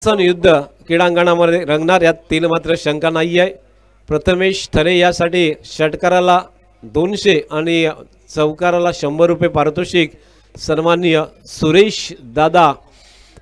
युद्ध क्रीडांगणामध्ये रंगणार यात तीन मात्र शंका नाही आहे। प्रथमेश थरे यासाठी षटकाराला 200 आणि चौकाराला 100 रुपये पारितोषिक सन्माननीय सुरेश दादा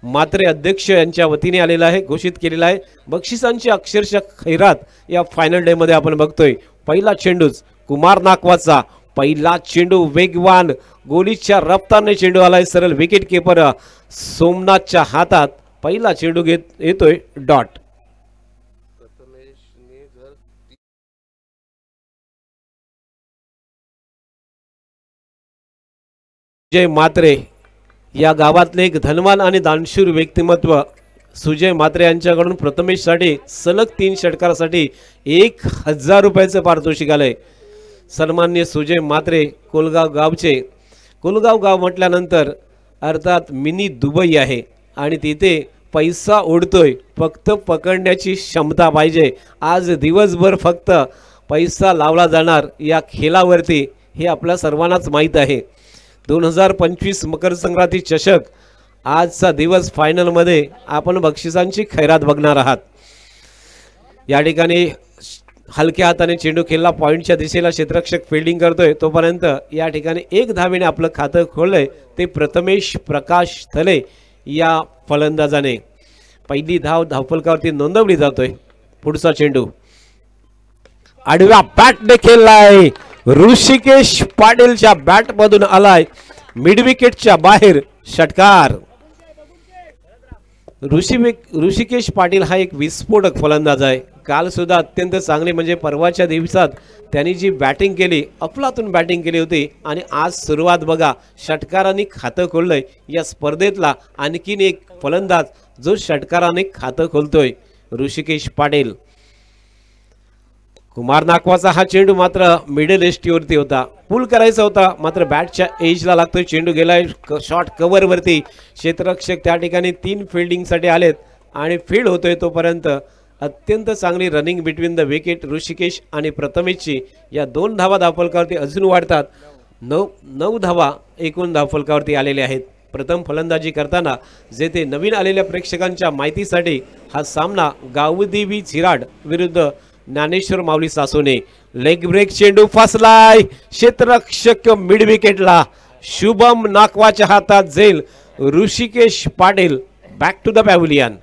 मात्रे अध्यक्ष यांच्या वतीने आलेला आहे, घोषित केलेला आहे। बक्षिसांची अक्षरशः खैरात या फायनल डे मध्ये आपण बघतोय। पहिला चेंडूच कुमार नाकवाचा, पहिला चेंडू वेगवान गोलीच्या रफ्तारने चेंडू आलाय सरळ विकेट कीपर सोमनाथच्या हातात। पहिला चेंडू घेत येतोय डॉट। सुजय मात्रे या गावातले एक धनवान आणि दानशूर व्यक्तिमत्व सुजय मात्रे यांच्याकडून प्रथमेशसाठी सलग 3 षटकारासाठी 1000 रुपयाचं पारितोषिक आलंय। सन्माननीय सुजय मात्रे कोलगाव गावचे, कोलगाव गाव म्हटल्यानंतर अर्थात मिनी दुबई आहे आणि तिथे पैसा उडतोय, फक्त पकडण्याची क्षमता पाहिजे। आज दिवसभर फक्त पैसा लावला जाणार या खेळावरती, हे आपल्या सर्वांनाच माहीत आहे। 2025 मकर संक्रांती चषक आजचा दिवस फायनल मध्ये आपण बक्षिसांची खैरात बघणार आहात। या ठिकाणी हलक्या हाताने चेंडू खेळला, पॉइंटच्या दिशेला क्षेत्ररक्षक फील्डिंग करतोय, तोपर्यंत या ठिकाणी 1 धावेने आपलं खातं खोललंय ते प्रथमेश प्रकाश थले या फलंदाजाने। पहिली धाव धावफलकावरती नोंदवली जातोय। पुढचा चेंडू आडव्या बॅटने खेळलाय, ऋषिकेश पाटीलच्या बॅट मधून आलाय, मिड विकेटच्या बाहेर षटकार। ऋषिकेश पाटील हा एक विस्फोटक फलंदाज आहे। काल सुद्धा अत्यंत चांगले म्हणजे परवाच्या दिवसात त्यांनी जी बॅटिंग केली, अफलातून बॅटिंग केली होती आणि आज सुरुवात बघा षटकाराने खातं खोललंय। या स्पर्धेतला आणखीन एक फलंदाज जो षटकाराने खातं खोलतोय ऋषिकेश पाटील। कुमार नाकवाचा हा चेंडू मात्र मिडल एस्टीवरती होता, पुल करायचा होता, मात्र बॅटच्या एजला लागतोय। चेंडू गेलाय शॉर्ट कव्हर वरती, क्षेत्ररक्षक त्या ठिकाणी 3 फिल्डिंगसाठी आलेत आणि फील्ड होतोय तोपर्यंत अत्यंत चांगली running between the wicket Rishikesh आणि प्रथमेशची। या 2 धावा धावफलकावरती अजून वाढतात, 9 धावा एकूण धावफलकावरती आलेले आहेत। प्रथम फलंदाजी करताना जेथे नवीन आलेल्या प्रेक्षकांच्या माहितीसाठी हा सामना गावदेवी झिराड विरुद्ध ज्ञानेश्वर माऊली सासोने। लेग ब्रेक चेंडू फसलाय, क्षेत्ररक्षक मिड विकेटला, शुभम नाकवाच्या हातात जाईल, Rishikesh Patil back to the pavilion.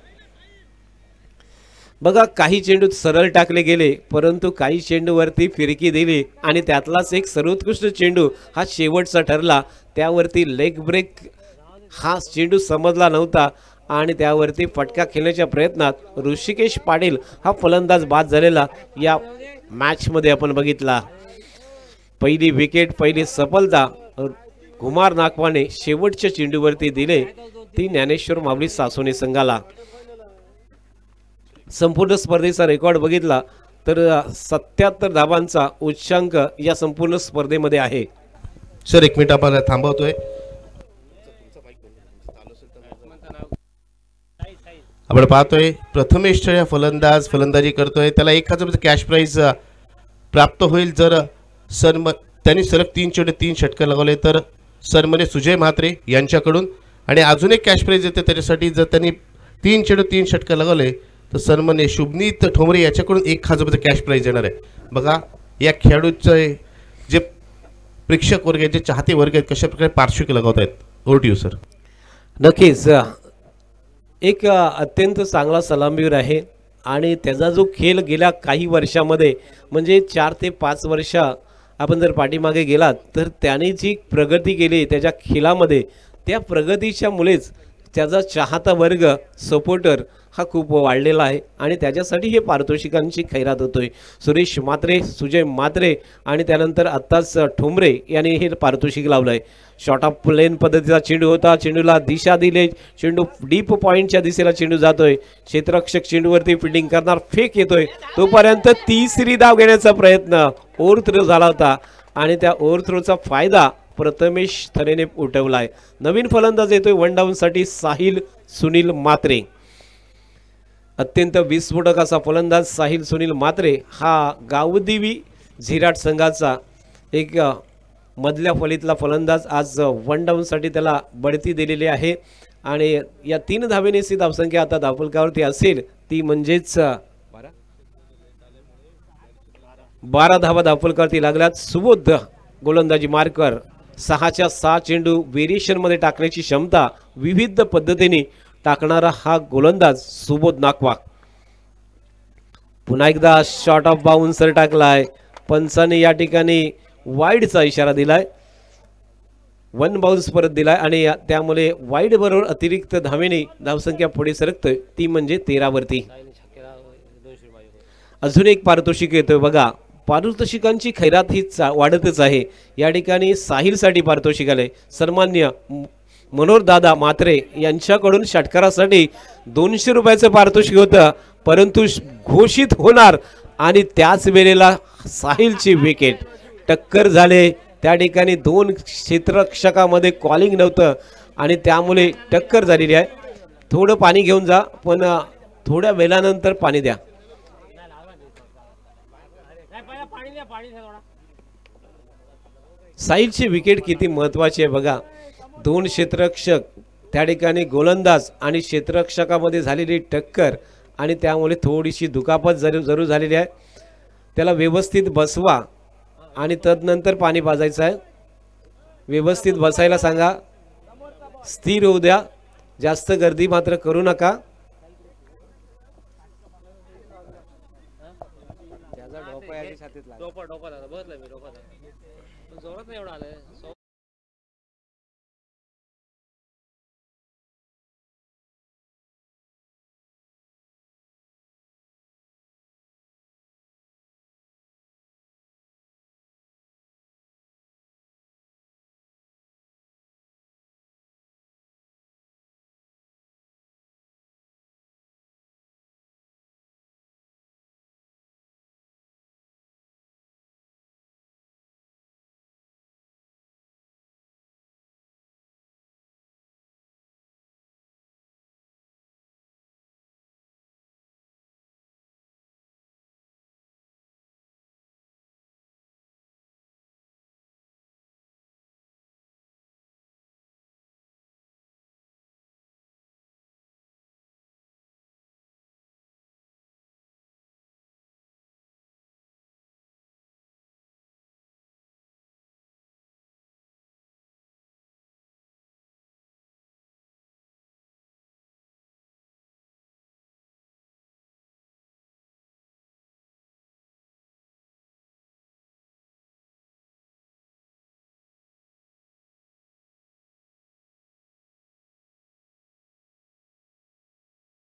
बघा काही चेंडू सरळ टाकले गेले, परंतु काही चेंडूवरती फिरकी दिली आणि त्यातलाच एक सर्वोत्कृष्ट चेंडू हा शेवटचा ठरला। त्यावरती लेग ब्रेक हा चेंडू समजला नव्हता आणि त्यावरती फटका खेळण्याच्या प्रयत्नात ऋषिकेश पाटील हा फलंदाज बाद झालेला या मॅच मध्ये आपण बघितला। पहिली विकेट, पहिली सफलता कुमार नाकवाने शेवटच्या चेंडूवरती दिले, ती ज्ञानेश्वर माऊली सासोने संघाला। संपूर्ण स्पर्धेचा रेकॉर्ड बघितला तर 77 धावांचा उच्चांक या संपूर्ण स्पर्धेमध्ये आहे। सर 1 मिनिट आपण थांबवतोय। आपण पाहतोय प्रथमेश या फलंदाजी करतोय, त्याला 1000 रुपये कॅश प्राइज प्राप्त होईल जर त्यांनी सलग 3 चेंडू 3 षटकार लगावले तर सरमध्ये सुजय म्हात्रे यांच्याकडून, आणि अजून एक कॅश प्राइज येते त्याच्यासाठी जर त्यांनी 3 चेंडू 3 षटकार लगावले तर सरमध्ये शुभनीत ठोंबरे याच्याकडून 1000 रुपये कॅश प्राइज येणार आहे। बघा या खेळाडूचे जे प्रेक्षक वर्ग आहेत, जे चाहते वर्ग आहेत, कशा प्रकारे पार्श्विक लगावत आहेत। Over to you sir. नक्कीच एक अत्यंत चांगला सलामीवीर आहे आणि त्याचा जो खेळ गेल्या काही वर्षामध्ये म्हणजे 4 ते 5 वर्ष आपण जर पाठीमागे गेलात तर त्याने जी प्रगती केली त्याच्या खेळामध्ये, त्या प्रगतीच्या मुळेच त्याचा चाहता वर्ग सपोर्टर हा खूप वाढलेला आहे आणि त्याच्यासाठी हे पारितोषिकांची खैरात होतोय। सुरेश मात्रे, सुजय मात्रे आणि त्यानंतर आत्ताच ठोंबरे यांनी हे पारितोषिक लावलंय। शॉर्ट ऑफ लेन पद्धतीचा चेंडू होता, चेंडूला दिशा दिली, चेंडू डीप पॉइंटच्या दिशेला चेंडू जातोय, क्षेत्ररक्षक चेंडूवरती फिल्डिंग करणार, फेक येतोय, तोपर्यंत तिसरी धाव घेण्याचा प्रयत्न, ओव्हर थ्रो झाला होता आणि त्या ओव्हर थ्रोचा फायदा प्रथमेश थरेने उठवलाय। नवीन फलंदाज येतोय 1 डाऊन साठी साहिल सुनील मात्रे। अत्यंत विस्फोटक असा फलंदाज साहिल सुनील मात्रे हा गावदेवी झिराड संघाचा एक मधल्या फळीतला फलंदाज। आज 1 डाऊन साठी त्याला बढती दिलेली आहे आणि या 3 धावेनेची धावसंख्या आता धावफलकावरती असेल ती म्हणजेच 12 धावा धावफलकावरती लागल्यात। सुबोध गोलंदाजी मार्कर 6च्या 6 चेंडू व्हेरिएशन मध्ये टाकण्याची क्षमता, विविध पद्धतीने टाकणारा हा गोलंदाज सुबोध नागवाक। पुन्हा एकदा शॉट ऑफ बाउन्सर टाकलाय, पंचाने या ठिकाणी वाईडचा इशारा दिलाय, 1 बाउन्स परत दिलाय आणि त्यामुळे वाईड बरोबर अतिरिक्त धावेने धावसंख्या पुढे सरकतोय ती म्हणजे 13 वरती। अजून एक पारितोषिक येतोय बघा, पारितोषिकांची खैरात ही वाढतच आहे। या ठिकाणी साहिलसाठी पारितोषिक आले, सन्मान्य मनोहर दादा म्हात्रे यांच्याकडून षटकारासाठी 200 रुपयाचं पारितोषिक होतं, परंतु घोषित होणार आणि त्याच वेळेला साहिलची विकेट टक्कर झाले। त्या ठिकाणी 2 क्षेत्ररक्षकामध्ये कॉलिंग नव्हतं आणि त्यामुळे टक्कर झालेली आहे। थोडं पाणी घेऊन जा, पण थोड्या वेळानंतर पाणी द्या। साहिलची विकेट किती महत्त्वाची आहे बघा, 2 क्षेत्ररक्षक त्या ठिकाणी गोलंदाज आणि क्षेत्ररक्षकामध्ये झालेली टक्कर आणि त्यामुळे थोडीशी दुखापत जरूर झालेली आहे। त्याला व्यवस्थित बसवा आणि तदनंतर पाणी पाजायचं आहे। व्यवस्थित बसायला सांगा, स्थिर होऊ द्या, जास्त गर्दी मात्र करू नका।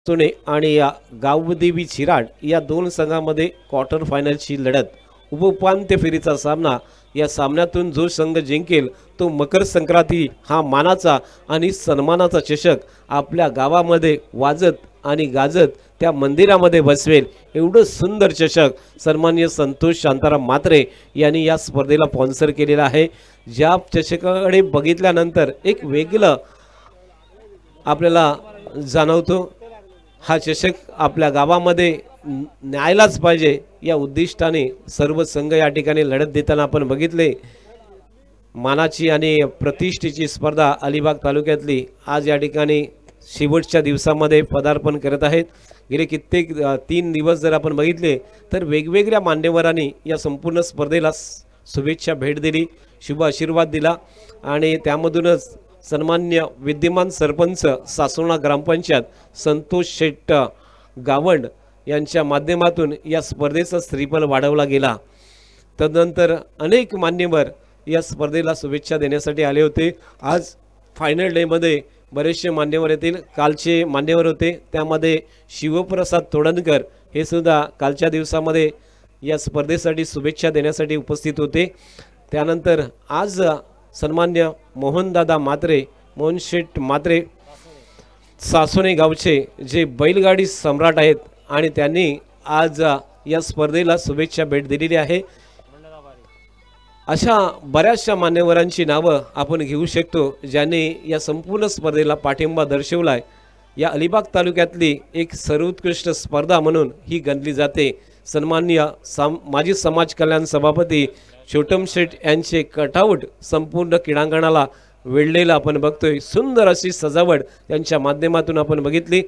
सोने आणि गावदेवी चिराड या 2 संघांमध्ये क्वार्टर फायनलची लढत, उपउपांत्य फेरीचा सामना। या सामन्यातून जो संघ जिंकेल तो मकर संक्रांती हा मानाचा आणि सन्मानाचा चषक आपल्या गावामध्ये वाजत आणि गाजत त्या मंदिरामध्ये बसवेल। एवढं सुंदर चषक सन्माननीय संतोष शांताराम म्हात्रे यांनी या स्पर्धेला स्पॉन्सर केलेला आहे। ज्या चषकाकडे बघितल्यानंतर एक वेगळं आपल्याला जाणवतो, हा चषक आपल्या गावामध्ये न्यायलाच पाहिजे या उद्दिष्टाने सर्व संघ या ठिकाणी लढत देताना आपण बघितले। मानाची आणि प्रतिष्ठेची स्पर्धा अलिबाग तालुक्यातली आज या ठिकाणी शेवटच्या दिवसामध्ये पदार्पण करत आहेत। गेले कित्येक 3 दिवस जर आपण बघितले तर वेगवेगळ्या मान्यवरांनी या संपूर्ण स्पर्धेला शुभेच्छा भेट दिली, शुभ आशीर्वाद दिला आणि त्यामधूनच सन्मान्य विद्यमान सरपंच सासोणा ग्रामपंचायत संतोष शेट्ट गावंड यांच्या माध्यमातून या स्पर्धेचा श्रीफल वाढवला गेला। तदनंतर अनेक मान्यवर या स्पर्धेला शुभेच्छा देण्यासाठी आले होते। आज फायनल डे मध्ये बरेचसे मान्यवर येतील। कालचे मान्यवर होते त्यामध्ये शिवप्रसाद तोडणकर हे सुद्धा कालच्या दिवसामध्ये या स्पर्धेसाठी शुभेच्छा देण्यासाठी उपस्थित होते। त्यानंतर आज सन्मान्य मोहनदादा म्हात्रे, मोहनशेठ म्हात्रे सासोने गावचे जे बैलगाडी सम्राट आहेत आणि त्यांनी आज या स्पर्धेला शुभेच्छा भेट दिलेली आहे। अशा बऱ्याचशा मान्यवरांची नावं आपण घेऊ शकतो ज्यांनी या संपूर्ण स्पर्धेला पाठिंबा दर्शवलाय। या अलिबाग तालुक्यातली एक सर्वोत्कृष्ट स्पर्धा म्हणून ही गणली जाते। सन्माननीय माजी समाज कल्याण सभापती छोटम शेठ यांचे कटआउट संपूर्ण क्रीडांगणाला वेढलेलं आपण बघतोय। सुंदर अशी सजावट यांच्या माध्यमातून आपण बघितली।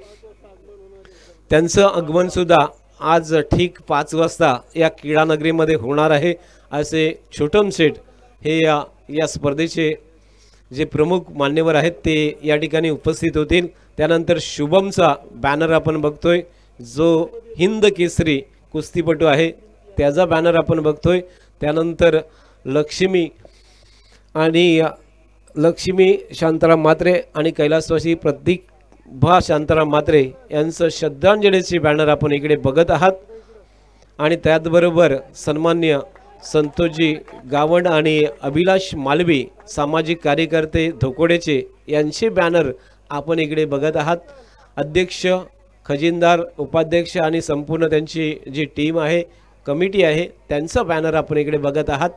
त्यांचं आगमन सुद्धा आज ठीक 5 वाजता या क्रीडा नगरीमध्ये होणार आहे असे छोटम शेठ हे या स्पर्धेचे जे प्रमुख मान्यवर आहेत ते या ठिकाणी उपस्थित होतील। त्यानंतर शुभमचा बॅनर आपण बघतोय, जो हिंद केसरी कुस्तीपटू आहे त्याचा बॅनर आपण बघतोय। त्यानंतर लक्ष्मी शांताराम म्हात्रे आणि कैलासवासी प्रतिभा शांताराम म्हात्रे यांचं श्रद्धांजलीचे बॅनर आपण इकडे बघत आहात। आणि त्याचबरोबर सन्मान्य संतोषजी गावंड आणि अभिलाष मालवी सामाजिक कार्यकर्ते धोकोडेचे यांचे बॅनर आपण इकडे बघत आहात। अध्यक्ष, खजिनदार, उपाध्यक्ष आणि संपूर्ण त्यांची जी टीम आहे, कमिटी आहे, त्यांचा बॅनर आपण इकडे बघत आहात।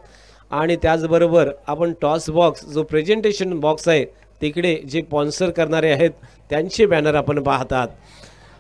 आणि त्याचबरोबर आपण टॉस बॉक्स जो प्रेझेंटेशन बॉक्स आहे तिकडे जे स्पॉन्सर करणारे आहेत त्यांचे बॅनर आपण पाहत आहात।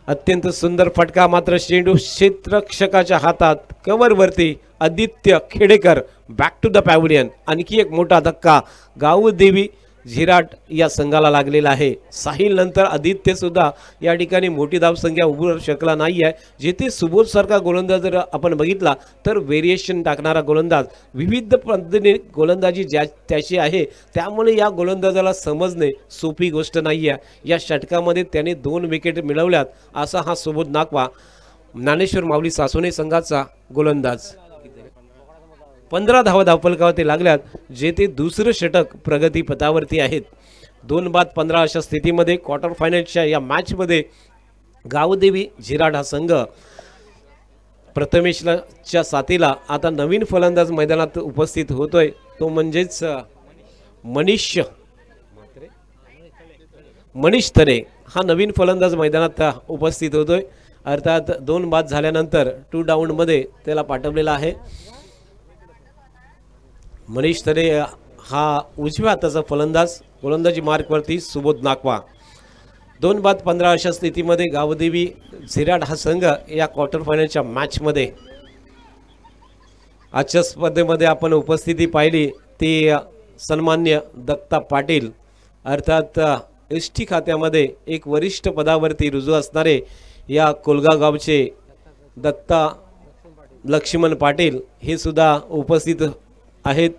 अत्यंत सुंदर फटका मात्र चेंडू क्षेत्ररक्षकाच्या हातात, कव्हरवरती Aditya Khedekar back to the pavilion. आणखी एक मोठा धक्का गावदेवी झिराट या संघाला लागलेला आहे। साहिल नंतर आदित्य सुद्धा या ठिकाणी मोठी धावसंख्या उभू शकला नाही आहे। जिथे सुबोध सारखा गोलंदाज जर आपण बघितला तर व्हेरिएशन टाकणारा गोलंदाज, विविध पद्धतीने गोलंदाजी त्याची आहे, त्यामुळे या गोलंदाजाला समजणे सोपी गोष्ट नाही आहे। या षटकामध्ये त्याने 2 विकेट मिळवल्यात असा हा सुबोध नाकवा, ज्ञानेश्वर माऊली सासोने संघाचा गोलंदाज। 15 धावा धावफलकावरती लागल्यात, जेथे दुसरं षटक प्रगती पथावरती आहेत। 2 बाद 15 अशा स्थितीमध्ये क्वार्टर फायनलच्या या मॅचमध्ये गावदेवी झिराड हा संघ प्रथमेशच्या साथीला आता नवीन फलंदाज मैदानात उपस्थित होतोय, तो म्हणजेच मनीष तरे हा नवीन फलंदाज मैदानात उपस्थित होतोय। अर्थात 2 बाद झाल्यानंतर 2 डाऊनमध्ये त्याला पाठवलेला आहे। मनीष तरे हा उजव्या हाताचा फलंदाज, गोलंदाजी मार्कवरती सुबोध नाकवा। 2 बाद 15 अशा स्थितीमध्ये गावदेवी झिराड हा संघ या क्वार्टर फायनलच्या मॅचमध्ये आजच्या स्पर्धेमध्ये आपण उपस्थिती पाहिली ती सन्मान्य दत्ता पाटील, अर्थात एसटी खात्यामध्ये एक वरिष्ठ पदावरती रुजू असणारे या कोलगाव गावचे दत्ता लक्ष्मण पाटील हे सुद्धा उपस्थित आहेत।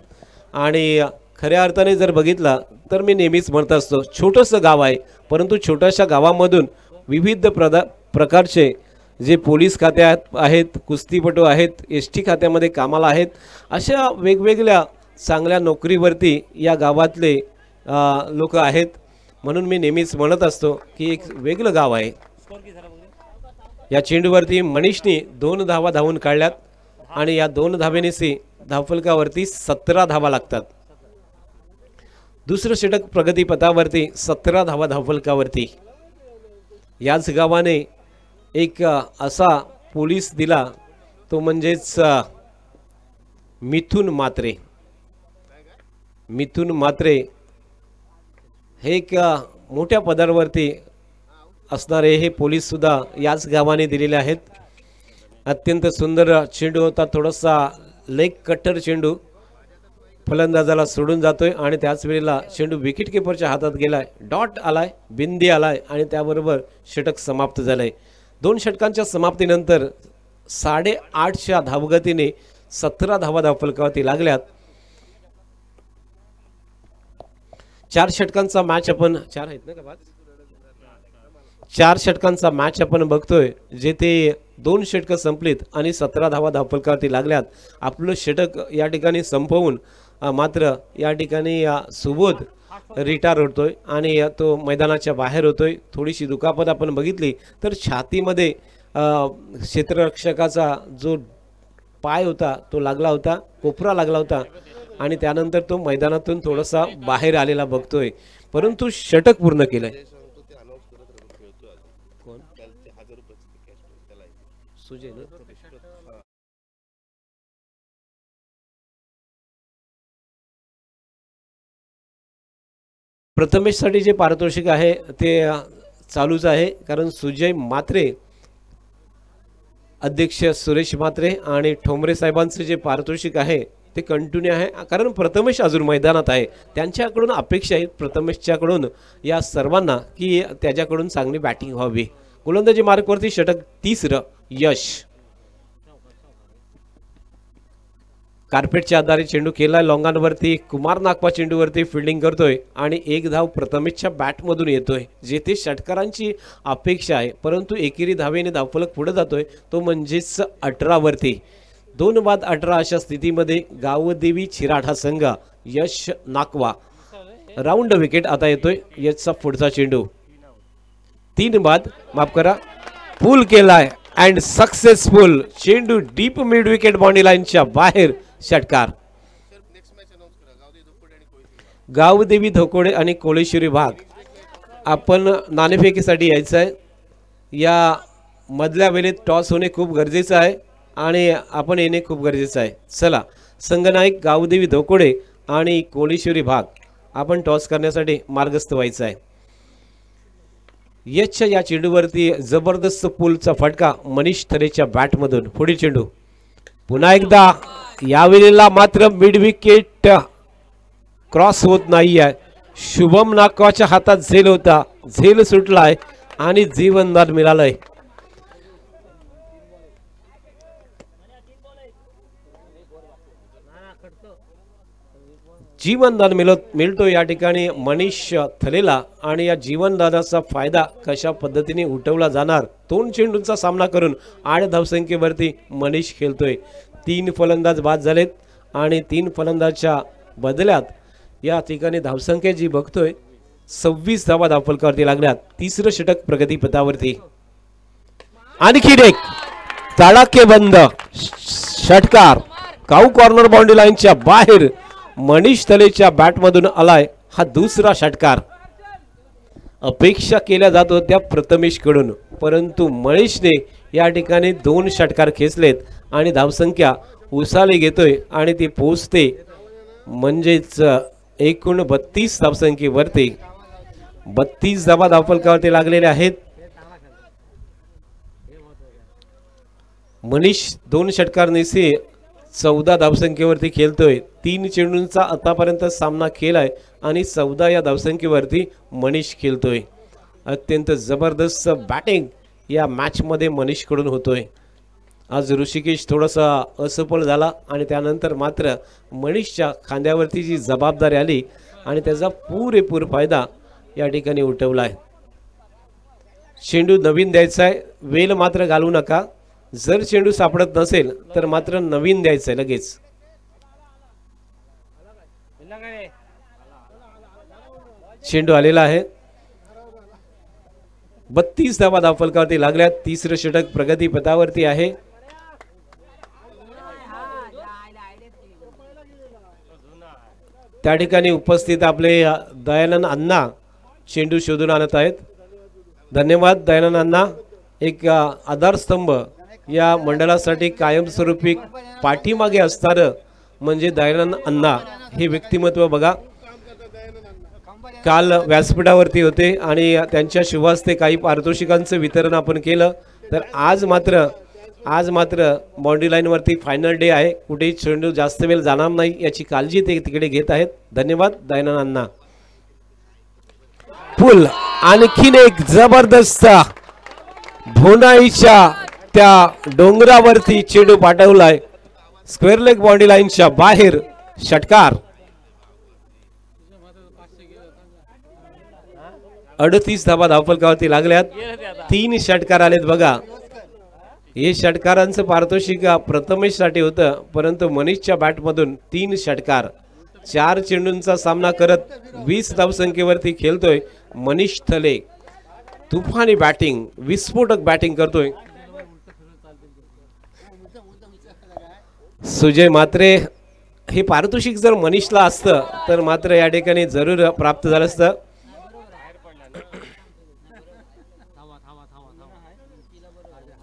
आणि खऱ्या अर्थाने जर बघितला तर मी नेहमीच म्हणत असतो, छोटंसं गाव आहे परंतु छोट्याशा गावामधून विविध प्रकारचे जे पोलीस खात्यात आहेत, कुस्तीपटू आहेत, एसटी खात्यामध्ये कामाला आहेत, अशा वेगवेगळ्या चांगल्या नोकरीवरती या गावातले लोक आहेत। म्हणून मी नेहमीच म्हणत असतो की एक वेगळं गाव आहे। या चेंडूवरती मनीषनी 2 धावा धावून काढल्यात आणि या 2 धावेनेसी धावफलकावरती 17 धावा लागतात। दुसरं षटक प्रगती पथावरती 17 धावा धावफलकावरती। याच गावाने एक असा पोलीस दिला, तो म्हणजेच मिथुन म्हात्रे हे एक मोठ्या पदावरती असणारे हे पोलीस सुद्धा याच गावाने दिलेले आहेत। अत्यंत सुंदर चेंडू होता, थोडासा लेग कटर चेंडू फलंदाजाला सोडून जातोय आणि त्याच वेळेला चेंडू विकेट किपरच्या हातात गेलाय, डॉट आलाय, बिंदी आलाय आणि त्याबरोबर षटक समाप्त झालंय। 2 षटकांच्या समाप्तीनंतर 8.5च्या धावगतीने 17 धावा धावफलकावरती लागल्यात। 4 षटकांचा मॅच आपण 4 आहेत ना का 5? 4 षटकांचा मॅच आपण बघतोय, जेथे 2 षटकं संपलीत आणि 17 धावा धावफलकावरती लागल्यात। आपलं षटक या ठिकाणी संपवून मात्र या ठिकाणी सुबोध रिटायर होतोय आणि तो मैदानाच्या बाहेर होतोय। थोडीशी दुखापत आपण बघितली तर छातीमध्ये क्षेत्ररक्षकाचा जो पाय होता तो लागला होता, कोपरा लागला होता आणि त्यानंतर तो मैदानातून थोडासा बाहेर आलेला बघतोय, परंतु षटक पूर्ण केलंय। प्रथमेशसाठी जे पारितोषिक आहे ते चालूच आहे, कारण सुजय म्हात्रे, अध्यक्ष सुरेश म्हात्रे आणि ठोंबरे साहेबांचे जे पारितोषिक आहे ते कंटिन्यू आहे, कारण प्रथमेश अजून मैदानात आहे. त्यांच्याकडून अपेक्षा आहेत प्रथमेशच्याकडून या सर्वांना की त्याच्याकडून चांगली बॅटिंग व्हावी. गोलंदाजी मार्कवरती षटक तिसरं यश. कार्पेटच्या आधारे चेंडू केलाय लॉंगांवरती. कुमार नागपा चेंडूवरती फिल्डिंग करतोय आणि एक धाव प्रथमेशच्या बॅटमधून येतोय, जेथे षटकारांची अपेक्षा आहे. परंतु एकेरी धावेने धावफलक पुढे जातोय, तो म्हणजेच 18 वरती. 2 बाद 18 अशा स्थितीमध्ये गावदेवी चिराड हा संघ यश नाकवा राऊंड विकेट आता येतोय. यशचा पुढचा चेंडू 3 बाद माफ करा पूल केलाय अँड सक्सेसफुल. चेंडू डीप मिड विकेट बाउंड्री लाईनच्या बाहेर. षटकार. गावदेवी धोकोडे आणि कोळेश्वरी भाग आपण नाणेफेकीसाठी यायचं आहे. या मधल्या वेळेत टॉस होणे खूप गरजेचं आहे आणि आपण येणे खूप गरजेचं आहे. चला, संघनायक गावदेवी धोकोडे आणि कोळेश्वरी भाग आपण टॉस करण्यासाठी मार्गस्थ व्हायचं आहे. यशच्या या चेंडूवरती जबरदस्त पुलचा फटका मनीष थरेच्या बॅटमधून. पुढील चेंडू पुन्हा एकदा, यावेळेला मात्र मिड विकेट क्रॉस होत नाही आहे. शुभम नाकवाच्या हातात झेल होता, झेल सुटलाय आणि जीवनदान मिळालंय. जीवनदान मिळतो या ठिकाणी मनीष थलेला. आणि या जीवनदानाचा फायदा कशा पद्धतीने उठवला जाणार. 2 चेंडूंचा सामना करून 8 धावसंख्येवरती मनीष खेळतोय. 3 फलंदाज बाद झालेत आणि 3 फलंदाजच्या बदल्यात या ठिकाणी धावसंख्या जी बघतोय 26 धावा धावफलकावरती लागल्यात. तिसरं षटक प्रगतीपथावरती. आणखी एक तडाखेबंद षटकार काऊ कॉर्नर बाउंड्री लाईनच्या बाहेर. मनीष तलेच्या बॅटमधून आलाय हा दुसरा षटकार. अपेक्षा केल्या जात होत्या प्रथमेशकडून, परंतु मनीषने या ठिकाणी 2 षटकार खेचलेत आणि धावसंख्या उसाले घेतोय आणि ती पोहोचते म्हणजेच एकूण 32 धावसंख्येवरती. 32 धावा धावफलकावरती लागलेल्या आहेत. मनीष 2 षटकार नेसे 14 धावसंख्येवरती खेळतोय. 3 चेंडूंचा आतापर्यंत सामना केलाय आणि 14 या धावसंख्येवरती मनीष खेळतोय. अत्यंत जबरदस्त बॅटिंग या मॅचमध्ये मनीषकडून होतोय. आज ऋषिकेश थोडासा असफल झाला आणि त्यानंतर मात्र मनीषच्या खांद्यावरती जी जबाबदारी आली आणि त्याचा पुरेपूर फायदा या ठिकाणी उठवलाय. चेंडू नवीन द्यायचा आहे, वेल मात्र घालू नका. जर चेंडू सापडत नसेल तर मात्र नवीन द्यायचं आहे लगेच. चेंडू आलेला आहे. 32 धावा धावफलकावरती लागल्यात. तिसरं षटक प्रगतीपथावरती आहे. त्या ठिकाणी उपस्थित आपले दयानंद अण्णा चेंडू शोधून आणत आहेत. धन्यवाद दयानंद अण्णा. एक आधारस्तंभ या मंडळासाठी कायमस्वरूपी पाठीमागे असणारं म्हणजे दयानंद अण्णा हे व्यक्तिमत्व बघा. काल व्यासपीठावरती होते आणि त्यांच्या शुभास्ते काही पारितोषिकांचं वितरण आपण केलं. तर आज मात्र बाउंड्री लाईनवरती फायनल डे आहे. कुठेही चेंडू जास्त वेळ जाणार नाही याची काळजी ते तिकडे घेत आहेत. धन्यवाद दयानंद अण्णा. पुल आणखीन एक जबरदस्त भोनाईच्या त्या डोंगरावरती चेंडू पाठवलाय. स्क्वेअर लेग बाउंड्री लाईनच्या बाहेर. षटकार. 38 धावा धावफलकावरती लागल्यात. 3 षटकार आलेत बघा. हे षटकारांचं पारितोषिक प्रथमेशसाठी होतं, परंतु मनीषच्या बॅटमधून 3 षटकार. 4 चेंडूंचा सामना करत 20 धावसंख्येवरती खेळतोय मनीष थले. तुफानी बॅटिंग, विस्फोटक बॅटिंग करतोय. सुजय मात्रे हे पारितोषिक जर मनीषला असतं तर मात्र या ठिकाणी जरूर प्राप्त झालं असतं.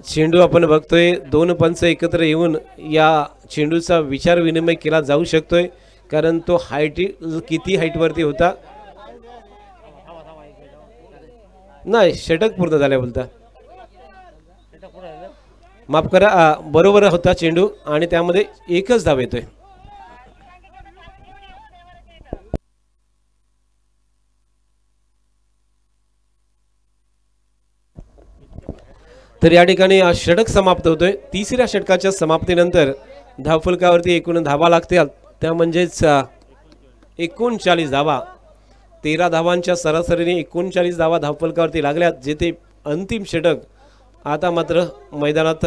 चेंडू आपण बघतोय 2 पंच एकत्र येऊन या चेंडूचा विचार विनिमय केला जाऊ शकतोय, कारण तो किती हाईटवरती होता. नाही, षटक पूर्ण झाल्या बोलता. माफ करा, बरोबर होता चेंडू आणि त्यामध्ये एकच धाव येतोय. तर या ठिकाणी षटक समाप्त होतोय। तिसऱ्या षटकाच्या समाप्तीनंतर धावफलकावरती एकूण धावा लागतील त्या म्हणजेच 39 धावा। 13 धावांच्या सरासरीने 39 धावा धावफलकावरती लागल्यात, जेथे अंतिम षटक आता मात्र मैदानात।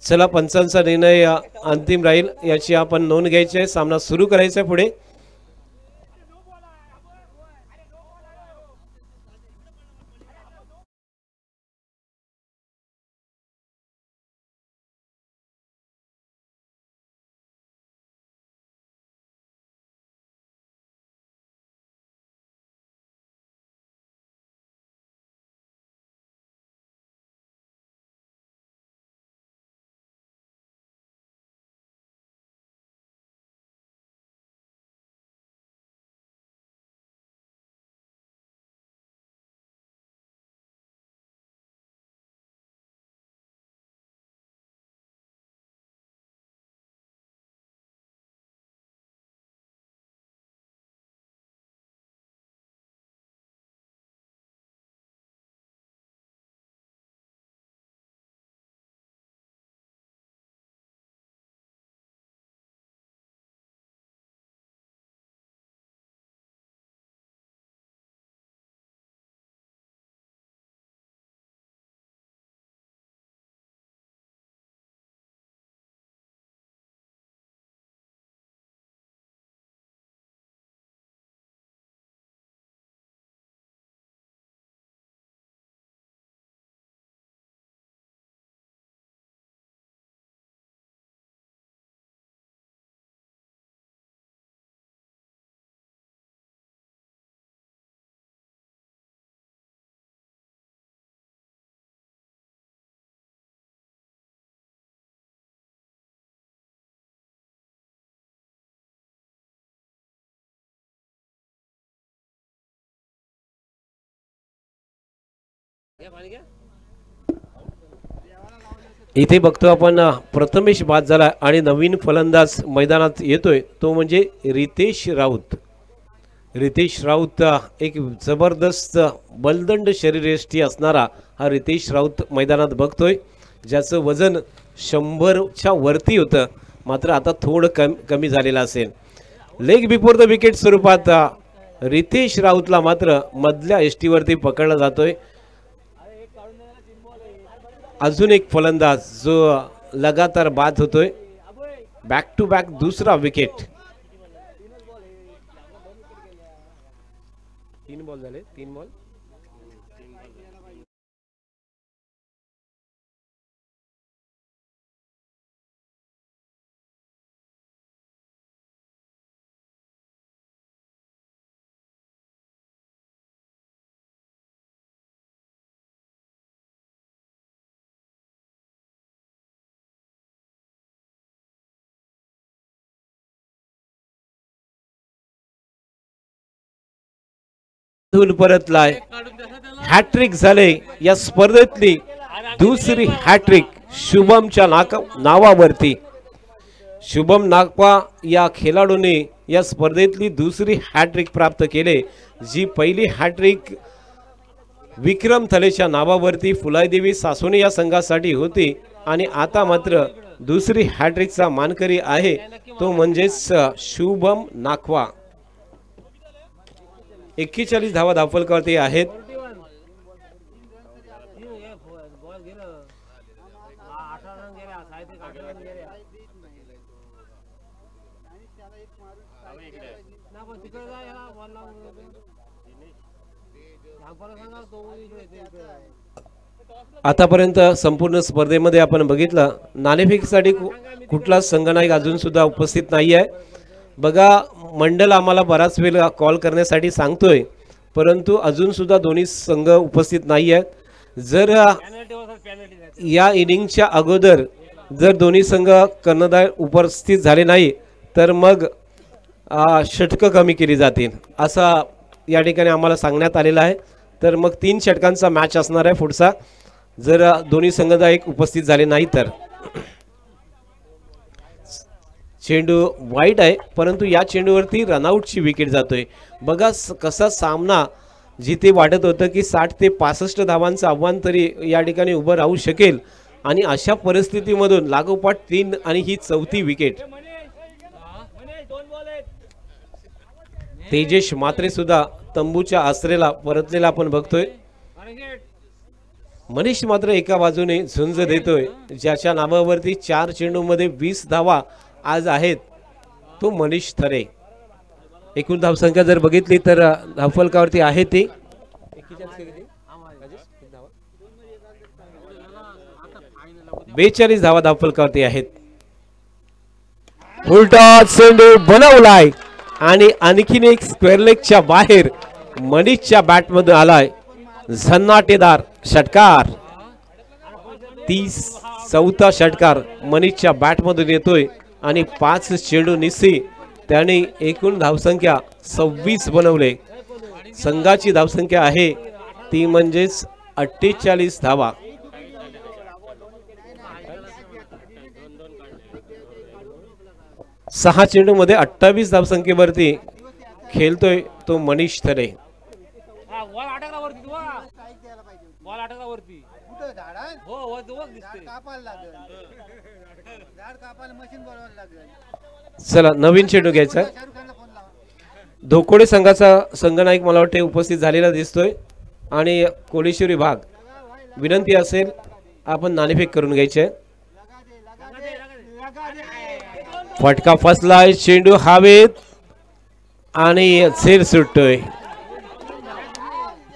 चला, पंचांचा निर्णय अंतिम राहील याची आपण नोंद घ्यायची आहे। सामना सुरू करायचा आहे पुढे। इथे बघतो आपण प्रथमेश बाद झाला आणि नवीन फलंदाज मैदानात येतोय, तो म्हणजे रितेश राऊत। रितेश राऊत एक जबरदस्त बलदंड शरीरयष्टी असणारा हा रितेश राऊत मैदानात बघतोय, ज्याचं वजन 100च्या वरती होतं, मात्र आता थोडं कमी झालेलं असेल। लेग बिफोर द विकेट स्वरूपात रितेश राऊतला मात्र मधल्या एसटीवरती पकडला जातोय। अजून एक फलंदाज जो लगातार बाद होतोय, बॅक टू बॅक दुसरा विकेट। 3 बॉल झाले, 3 बॉल। परतलाय, हॅट्रिक झाले या स्पर्धेतली दुसरी हॅट्रिक शुभमच्या नावावरती। शुभम नागपा या खेळाडूने या स्पर्धेतली दुसरी हॅट्रिक प्राप्त केले, जी पहिली हॅट्रिक विक्रम थलेच्या नावावरती फुलादेवी सासोने या संघासाठी होती आणि आता मात्र दुसरी हॅट्रिकचा मानकरी आहे तो म्हणजेच शुभम नागवा। 41 धावा धावफलकावरती आहेत। आतापर्यंत संपूर्ण स्पर्धेमध्ये आपण बघितलं नाणेफेकीसाठी कुठलाच संघ नायक अजून सुद्धा उपस्थित नाही आहे। बघा, मंडल आम्हाला बराच वेळ कॉल करण्यासाठी सांगतोय, परंतु अजून सुद्धा दोन्ही संघ उपस्थित नाही आहेत। जर या इनिंगच्या अगोदर जर दोन्ही संघ कर्णधार उपस्थित झाले नाही तर मग षटकं कमी केली जातील असा या ठिकाणी आम्हाला सांगण्यात आलेलं आहे। तर मग 3 षटकांचा मॅच असणार आहे पुढचा, जर दोन्ही संघ नायक उपस्थित झाले नाही तर। चेंडू वाईट आहे, परंतु या चेंडूवरती रनआउटची विकेट जातोय। बघा कसा सामना जिथे वाटत होतं की 60 ते 65 धावांचं आव्हान तरी या ठिकाणी उभं राहू शकेल आणि अशा परिस्थितीमधून लागोपाठ 3 आणि ही चौथी विकेट. तेजेश मात्रे सुद्धा तंबूच्या आसरेला परतलेला आपण बघतोय. मनीष मात्र एका बाजूने झुंज देतोय. ज्याच्या नावावरती 4 चेंडूमध्ये 20 धावा आज आहेत तो मनीष थरे. एकूण धावसंख्या जर बघितली तर धावफलकावरती आहे ती 42 धावा धावफलकावरती आहेत. उलटा चेंडू बनवलाय आणि आणखीन एक स्क्वेअर लेगच्या बाहेर मनीषच्या बॅटमधून आलाय झन्नाटेदार षटकार. 34 षटकार मनीषच्या बॅटमधून येतोय आणि 5 चेंडू निसी त्याने एकूण धावसंख्या 26 बनवले. संघाची धावसंख्या आहे ती म्हणजेच 48 धावा. सहा चेंडू मध्ये 28 धावसंख्येवरती खेळतोय तो मनीष थरे. चला नवीन चेंडू घ्यायचा. धोकोडे संघाचा संघनायक मला वाटते उपस्थित झालेला दिसतोय आणि कोळेश्वर विभाग विनंती असेल आपण नाणेफेक करून घ्यायचे. फटका फसलाय चेंडू हवेत आणि झेल सुटतोय.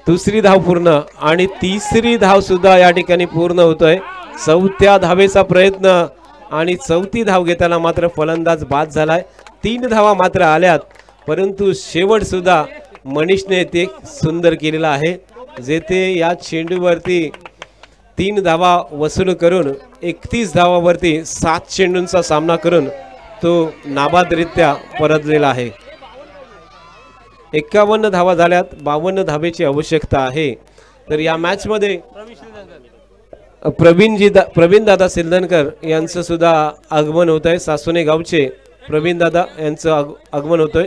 दुसरी धाव पूर्ण आणि तिसरी धाव सुद्धा या ठिकाणी पूर्ण होतोय. चौथ्या धावेचा प्रयत्न आणि चौथी धाव घेताना मात्र फलंदाज बाद झालाय. 3 धावा मात्र आल्यात परंतु शेवट सुद्धा मनीषने ते सुंदर केलेला आहे. जेथे या चेंडूवरती 3 धावा वसूल करून 31 धावावरती 7 चेंडूंचा सामना करून तो नाबादरित्या परतलेला आहे. 51 धावा झाल्यात. 52 धावेची आवश्यकता आहे. तर या मॅच मध्ये प्रवीण दादा सिल्दनकर यांचं सुद्धा आगमन होत आहे. सासोने गावचे प्रवीण दादा यांचं आगमन होतोय.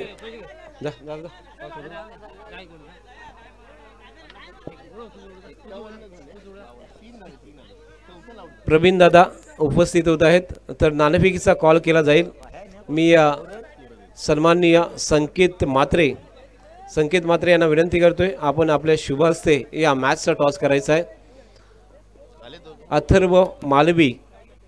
प्रवीण दादा उपस्थित होत आहेत. तर नाणेफेकीचा कॉल केला जाईल. मी सन्माननीय संकेत मात्रे यांना विनंती करतोय आपण आपल्या शुभ हस्ते या मॅचचा टॉस करायचा आहे. अथर्व मालवी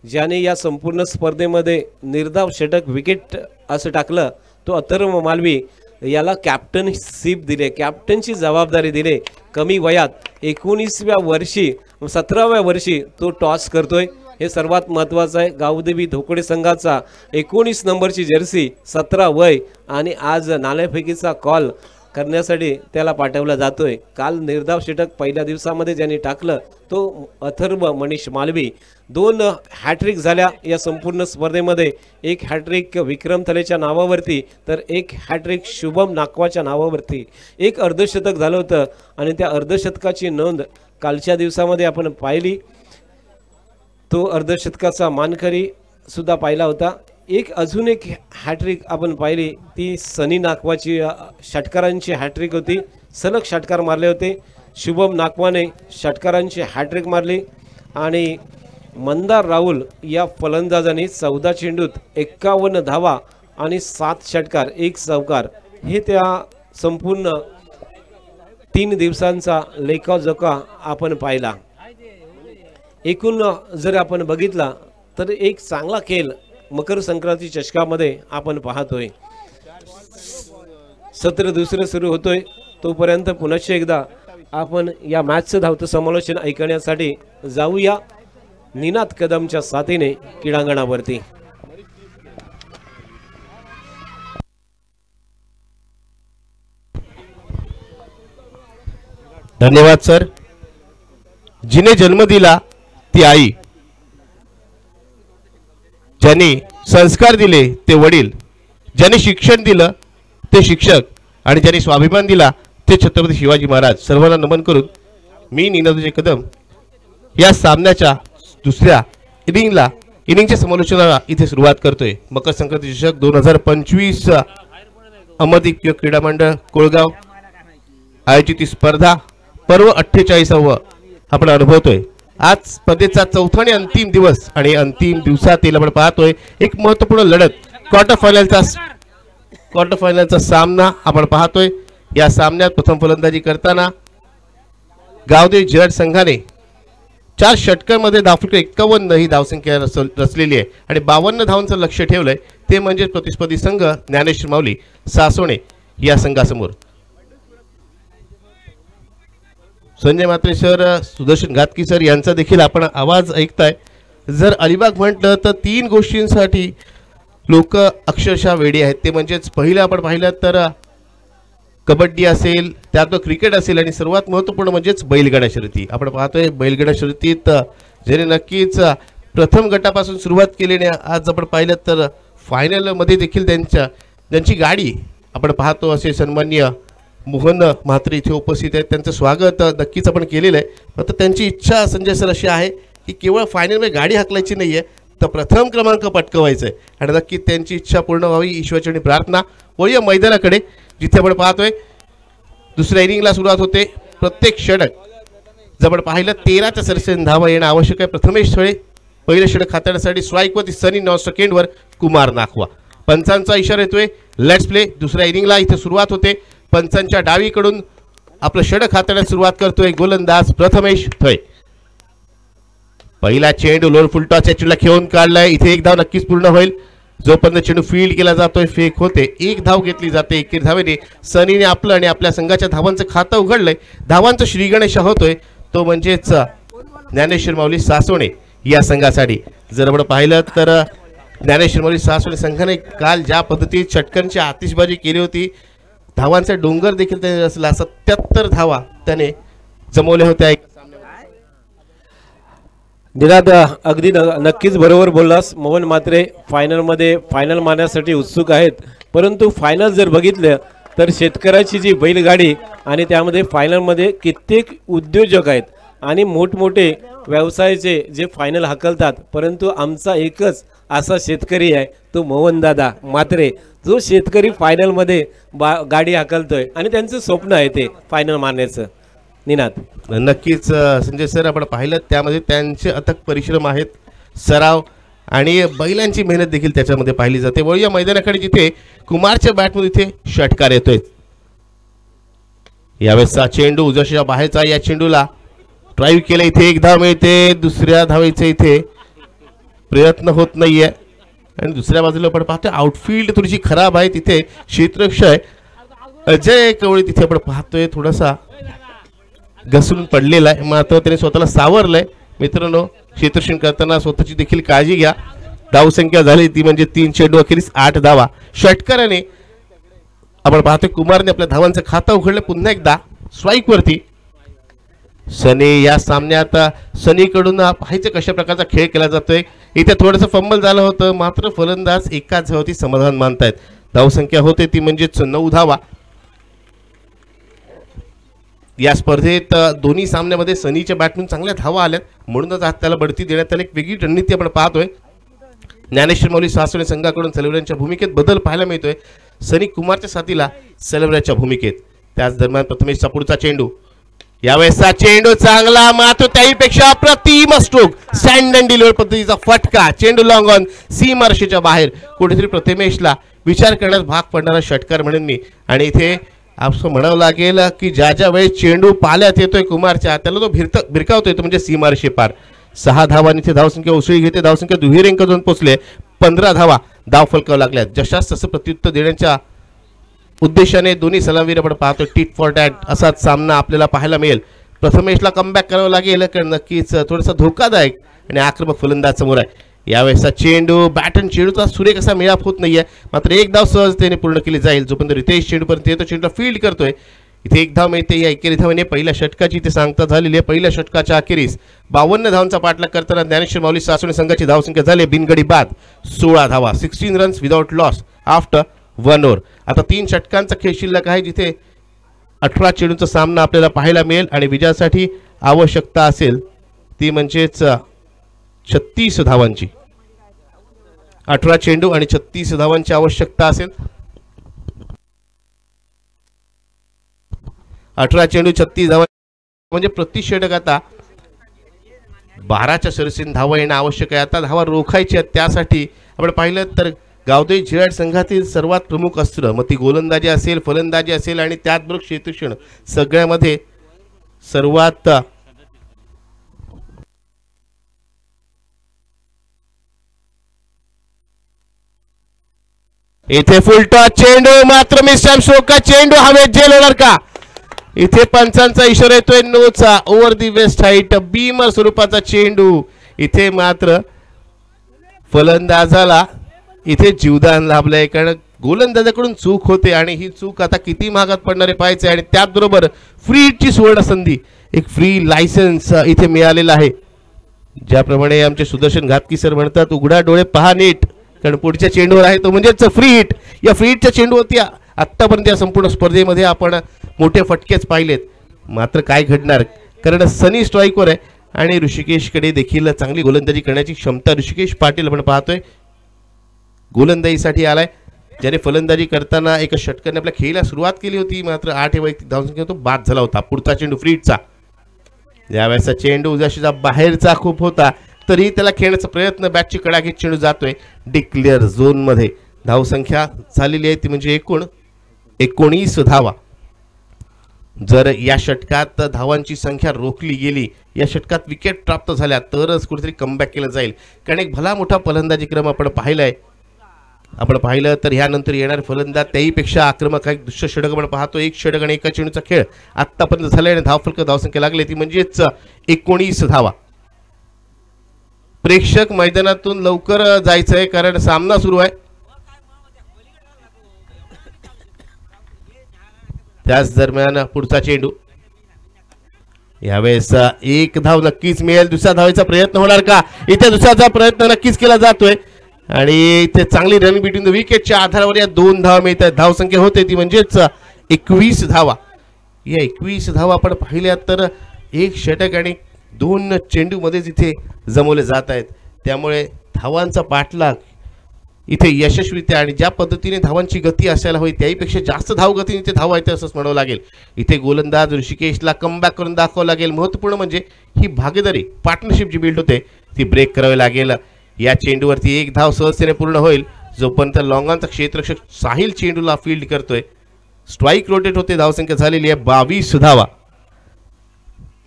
ज्याने या संपूर्ण स्पर्धेमध्ये निर्धाव षटक विकेट असं टाकलं तो अथर्व मालवी याला कॅप्टनशिप दिले, कॅप्टनची जबाबदारी दिले. कमी वयात 19व्या वर्षी 17व्या वर्षी तो टॉस करतोय. हे सर्वात महत्त्वाचं आहे. गावदेवी धोकोडे संघाचा 19 नंबरची जर्सी 17 वय आणि आज नाणेफेकीचा कॉल करण्यासाठी त्याला पाठवला जातोय. काल निर्धाव षटक पहिल्या दिवसामध्ये ज्यांनी टाकलं तो अथर्व मनीष मालवी. 2 हॅट्रिक झाल्या या संपूर्ण स्पर्धेमध्ये. 1 हॅट्रिक विक्रम थलेच्या नावावरती तर 1 हॅट्रिक शुभम नाकवाच्या नावावरती. 1 अर्धशतक झालं होतं आणि त्या अर्धशतकाची नोंद कालच्या दिवसामध्ये आपण पाहिली. तो अर्धशतकाचा मानकरी सुद्धा पाहिला होता. अजून एक हॅट्रिक आपण पाहिली ती सनी नाकवाची षटकारांची हॅट्रिक होती. सलग षटकार मारले होते. शुभम नाकवाने षटकारांची हॅट्रिक मारली आणि मंदार राहुल या फलंदाजाने 14 चेंडूत 51 धावा आणि 7 षटकार 1 चौकार हे त्या संपूर्ण 3 दिवसांचा लेखाजोखा आपण पाहिला. एकूण जर आपण बघितला तर एक चांगला खेळ मकर संक्रांती चषकामध्ये आपण पाहतोय. सत्र दुसरं सुरू होतोय तोपर्यंत पुनश्च एकदा आपण या मॅचचं धावतं समालोचन ऐकण्यासाठी जाऊया निनाद कदमच्या साथीने क्रीडांगणावरती. धन्यवाद सर. जिने जन्म दिला ती आई, ज्यांनी संस्कार दिले ते वडील, ज्यांनी शिक्षण दिलं ते शिक्षक आणि ज्यांनी स्वाभिमान दिला ते छत्रपती शिवाजी महाराज. सर्वांना नमन करून मी निनादजी कदम या सामन्याच्या दुसऱ्या इनिंगच्या समालोचनाला इथे सुरुवात करतोय. मकर संक्रांती चषक 2025 अमरदीप क्रीडा मंडळ कोळगाव आयोजित ही स्पर्धा पर्व 48व आपण अनुभवतोय। आज स्पर्धेचा चौथा आणि अंतिम दिवस आणि अंतिम दिवसातील आपण पाहतोय एक महत्त्वपूर्ण लढत क्वार्टर फायनलचा सामना आपण पाहतोय। या सामन्यात प्रथम फलंदाजी करताना गावदेवी जिराट संघाने 4 षटकांमध्ये धावफलक 51 ही धावसंख्या रचलेली आहे आणि 52 धावांचं लक्ष्य ठेवलंय, ते म्हणजे प्रतिस्पर्धी संघ ज्ञानेश्वर माऊली सासोणे या संघासमोर। संजय म्हात्रे सर, सुदर्शन घातकी सर यांचा देखील आपण आवाज ऐकताय। जर अलिबाग म्हटलं तर 3 गोष्टींसाठी लोक अक्षरशः वेडी आहेत, ते म्हणजेच पहिलं आपण पाहिलं तर कबड्डी असेल, त्यात क्रिकेट असेल आणि सर्वात महत्त्वपूर्ण म्हणजेच बैलगाडा शर्यती। आपण पाहतोय बैलगाडा शर्यतीत ज्याने नक्कीच प्रथम गटापासून सुरुवात केल्याने आज आपण पाहिलं तर फायनलमध्ये देखील त्यांची गाडी आपण पाहतो असे सन्माननीय मोहन म्हात्रे इथे उपस्थित आहेत। त्यांचं स्वागत नक्कीच आपण केलेलं आहे। फक्त त्यांची इच्छा संजय सर अशी आहे की केवळ फायनलमध्ये गाडी हाकलायची नाही आहे, तर प्रथम क्रमांक पटकवायचा आहे आणि नक्कीच त्यांची इच्छा पूर्ण व्हावी ईश्वरचरणी प्रार्थना। वळूया मैदानाकडे, जिथे आपण पाहतोय दुसऱ्या इनिंगला सुरुवात होते। प्रत्येक षटक जर आपण पाहिलं 13च्या सरासरी धावा येणं आवश्यक आहे। प्रथमेश थळे पहिलं षटक हाताळण्यासाठी स्ट्राईकवरती सनी 9 सेकंडवर कुमार नाखवा। पंचांचा इशारा येतोय लेट्स प्ले। दुसऱ्या इनिंगला इथे सुरुवात होते। पंचांच्या डावीकडून आपलं षटक हाताळण्यास सुरुवात करतोय गोलंदाज प्रथमेश थळे। पहिला चेंडू लोअर फुल टॉस चेंडूला खेळून काढलाय, इथे एक धाव नक्कीच पूर्ण होईल। जोपर्यंत चेंडू फील्ड केला जातोय फेक होते, एक धाव घेतली जाते। एकेरी धावेने सनीने आपलं आणि आपल्या संघाच्या धावांचं खातं उघडलंय। धावांचं श्रीगणेश होतोय तो म्हणजेच ज्ञानेश्वर माऊली सासोणे या संघासाठी। जर आपण पाहिलं तर ज्ञानेश्वर माऊली सासोणे संघाने काल ज्या पद्धतीत षटकांची आतिषबाजी केली होती, धावांचा डोंगर देखील त्याने रचला। 77 धावा त्याने जमवल्या होत्या। निनाद, अगदी नक्कीच बरोबर बोललास। मोहन म्हात्रे फायनल मारण्यासाठी उत्सुक आहेत, परंतु फायनल जर बघितलं तर शेतकऱ्याची जी बैलगाडी आणि त्यामध्ये फायनलमध्ये कित्येक उद्योजक आहेत आणि मोठमोठे व्यवसायाचे जे फायनल हाकलतात, परंतु आमचा एकच असा शेतकरी आहे तो मोहनदादा म्हात्रे, जो शेतकरी फायनलमध्ये गाडी हाकलतोय आणि त्यांचं स्वप्न आहे ते फायनल मारण्याचं। निनाद, नक्कीच संजय सर, आपण पाहिलं त्यामध्ये त्यांचे अथक परिश्रम आहेत, सराव आणि बैलांची मेहनत देखील त्याच्यामध्ये पाहिली जाते। वळूया मैदानाकडे, जिथे कुमारच्या बॅटमध्ये इथे षटकार येतोय। यावेळेसचा चेंडू उजव्या बाहेरचा, या चेंडूला ड्राईव्ह केलं, इथे एक धाव मिळते। दुसऱ्या धावेचे इथे प्रयत्न होत नाहीये आणि दुसऱ्या बाजूला आपण पाहतोय आउटफील्ड थोडीशी खराब आहे, तिथे क्षेत्ररक्षक अजय कवळे तिथे आपण पाहतोय थोडासा घसरून पडलेला आहे, मात्र त्याने स्वतःला सावरलंय। मित्रांनो, क्षेत्ररक्षण करताना स्वतःची देखील काळजी घ्या। धावसंख्या झाली ती म्हणजे 3 चेंडू अखेरीस 8 धावा। षटकाराने आपण पाहतोय कुमारने आपल्या धावांचं खातं उघडलं। पुन्हा एकदा स्ट्राईकवरती सनी। या सामन्यात सनीकडून पाहायचं कशा प्रकारचा खेळ केला जातोय। इथे थोडंसं फंबल झालं होतं, मात्र फलंदाज एकाच धावेवरती समाधान मानतायत। धावसंख्या होते ती म्हणजेच 9 धावा। या स्पर्धेत दोन्ही सामन्यामध्ये सनीच्या बॅटमॅन चांगल्या धावा आल्यात, म्हणूनच आज त्याला बढती देण्यात आली। एक वेगळी रणनीती आपण पाहतोय। ज्ञानेश्वर माऊली सासोणे संघाकडून सेलेब्रेशनच्या भूमिकेत बदल पाहायला मिळतोय। सनी कुमारच्या साथीला सेलेब्रेशनच्या भूमिकेत। त्याच दरम्यान प्रथमेशचा पुढचा चेंडू, यावेळेसचा चेंडू चांगला, मात्र त्याहीपेक्षा अप्रतिम स्ट्रोक सँड अँड डिलिव्हर पद्धतीचा फटका। चेंडू लॉंग ऑन सीमारेषेच्या बाहेर, कुठेतरी प्रथमेशला विचार करण्यास भाग पडणारा षटकार म्हणेन मी। आणि इथे असं म्हणावं लागेल की ज्या वेळेस चेंडू पाल्यात येतोय कुमारच्या, त्याला तो भिरकावतोय तो म्हणजे सीमारेषे पार। 6 धावांनी इथे धावसंख्या उसळी घेते। धावसंख्या दुहेरी अंक जाऊन पोहोचले। 15 धावा धाव फलकावं लागल्यात। जशास तसं प्रत्युत्तर देण्याच्या उद्देशाने दोन्ही सलामवीर आपण पाहतो टीट फॉर टॅट असाच सामना आपल्याला पाहायला मिळेल। प्रथमेशला कमबॅक करावं लागेल, कारण नक्कीच थोडासा धोकादायक आणि आक्रमक फलंदाज समोर आहे। यावेळेसचा चेंडू बॅटन चेंडूचा सुरेख असा मिळाप होत नाहीये, मात्र एक धाव सहजतेने पूर्ण केली जाईल। जोपर्यंत रितेश चेंडूपर्यंत येतो, चेंडूला फील्ड करतोय, इथे एक धाव मिळते। या एकेरी धावेने पहिल्या षटकाची इथे सांगता झालेली आहे। पहिल्या षटकाच्या अखेरीस 52 धावांचा पाठलाग करताना ज्ञानेश्वर माऊली सासोणे संघाची धावसंख्या झाली बिनगडी बाद 16 धावा, 16 runs without loss after 1 over. आता 3 षटकांचा खेळ शिल्लक आहे, जिथे 18 चेंडूचा सामना आपल्याला पाहायला मिळेल आणि विजयासाठी आवश्यकता असेल ती म्हणजेच 36 धावांची। 18 चेंडू आणि 36 धावांची आवश्यकता असेल। 18 चेंडू 36 धावा, म्हणजे प्रति षटक आता 12च्या सरीसीने धावा येणं आवश्यक आहे. आता धावा रोखायची आहेत, त्यासाठी आपण पाहिलं तर गावदेवी झिराड संघातील सर्वात प्रमुख अस्त्र मग ती गोलंदाजी असेल, फलंदाजी असेल आणि त्याचबरोबर क्षेत्ररक्षण सगळ्यामध्ये सर्वात इथे फुलटा चेंडू मात्र मिस्टर शोका चेंडू हवेत झेल होणार का? इथे पंचांचा इशारा येतोय नोचा. Over the waist height beamer स्वरूपाचा चेंडू. इथे मात्र फलंदाजाला इथे जीवदान लाभलंय, कारण गोलंदाजाकडून चूक होते आणि ही चूक आता किती महागात पडणारे पाहायचे. आणि त्याचबरोबर फ्री हिटची सुवर्ण संधी, एक फ्री लायसन्स इथे मिळालेला आहे. ज्याप्रमाणे आमचे सुदर्शन घातकी सर म्हणतात, उघडा डोळे पहा नीट, कारण पुढच्या चेंडूवर आहे तो म्हणजेच फ्री हिट. या फ्री हिटच्या चेंडूवरती आत्तापर्यंत या संपूर्ण स्पर्धेमध्ये आपण मोठे फटकेच पाहिलेत. मात्र काय घडणार, कारण सनी स्ट्राईकवर आहे आणि ऋषिकेशकडे देखील चांगली गोलंदाजी करण्याची क्षमता ऋषिकेश पाटील आपण पाहतोय गोलंदाजीसाठी आलाय, ज्याने फलंदाजी करताना एका षटकाने आपल्या खेळीला सुरुवात केली होती. मात्र 8 वैयक्तिक धावसंख्या तो बाद झाला होता. पुढचा चेंडू फ्री हिटचा. यावेळेचा चेंडू उजाशीचा बाहेरचा खूप होता, तरी त्याला खेळण्याचा प्रयत्न, बॅटची कडा घेत चेंडू जातोय डिक्लेअर झोन मध्ये. धावसंख्या झालेली आहे ती म्हणजे एकूण 19 धावा. जर या षटकात धावांची संख्या रोखली गेली, या षटकात विकेट प्राप्त झाल्या तरच कुठेतरी कमबॅक केलं जाईल, कारण एक भला मोठा फलंदाजी क्रम आपण पाहिलाय. आपण पाहिलं तर ह्यानंतर येणारे फलंदाज त्याहीपेक्षा आक्रमक आहे. दुसरं षटक आपण पाहतो, एक षटक आणि एका चेंडूचा खेळ आतापर्यंत झालाय आणि धावफलक धावसंख्या लागली ती म्हणजेच 19 धावा. प्रेक्षक मैदानातून लवकर जायचंय, कारण सामना सुरू आहे. त्याच दरम्यान पुढचा चेंडू. यावेळेस एक धाव नक्कीच मिळेल. दुसरा धावायचा प्रयत्न होणार का? इथे दुसऱ्याचा प्रयत्न नक्कीच केला जातोय आणि इथे चांगली रनिंग बिटवीन द विकेटच्या आधारावर या 2 धावा मिळतात. धावसंख्या होते ती म्हणजेच 21 धावा. या 21 धावा आपण पाहिल्या तर एक षटक आणि 2 चेंडू मध्येच इथे जमवले जात आहेत. त्यामुळे धावांचा पाठलाग इथे यशस्वीरित्या आणि ज्या पद्धतीने धावांची गती असायला हवी त्याहीपेक्षा जास्त धाव गतीने इथे धावा येते असंच म्हणावं लागेल. इथे गोलंदाज ऋषिकेशला कमबॅक करून दाखवावं लागेल. महत्त्वपूर्ण म्हणजे ही भागीदारी पार्टनरशिप जी बिल्ड होते ती ब्रेक करावी लागेल. या चेंडूवरती एक धाव सहजतेने पूर्ण होईल, जोपर्यंत लॉंगांचा क्षेत्ररक्षक साहिल चेंडूला फील्ड करतोय. स्ट्राईक रोटेट होते. धावसंख्या झालेली आहे 22 धावा.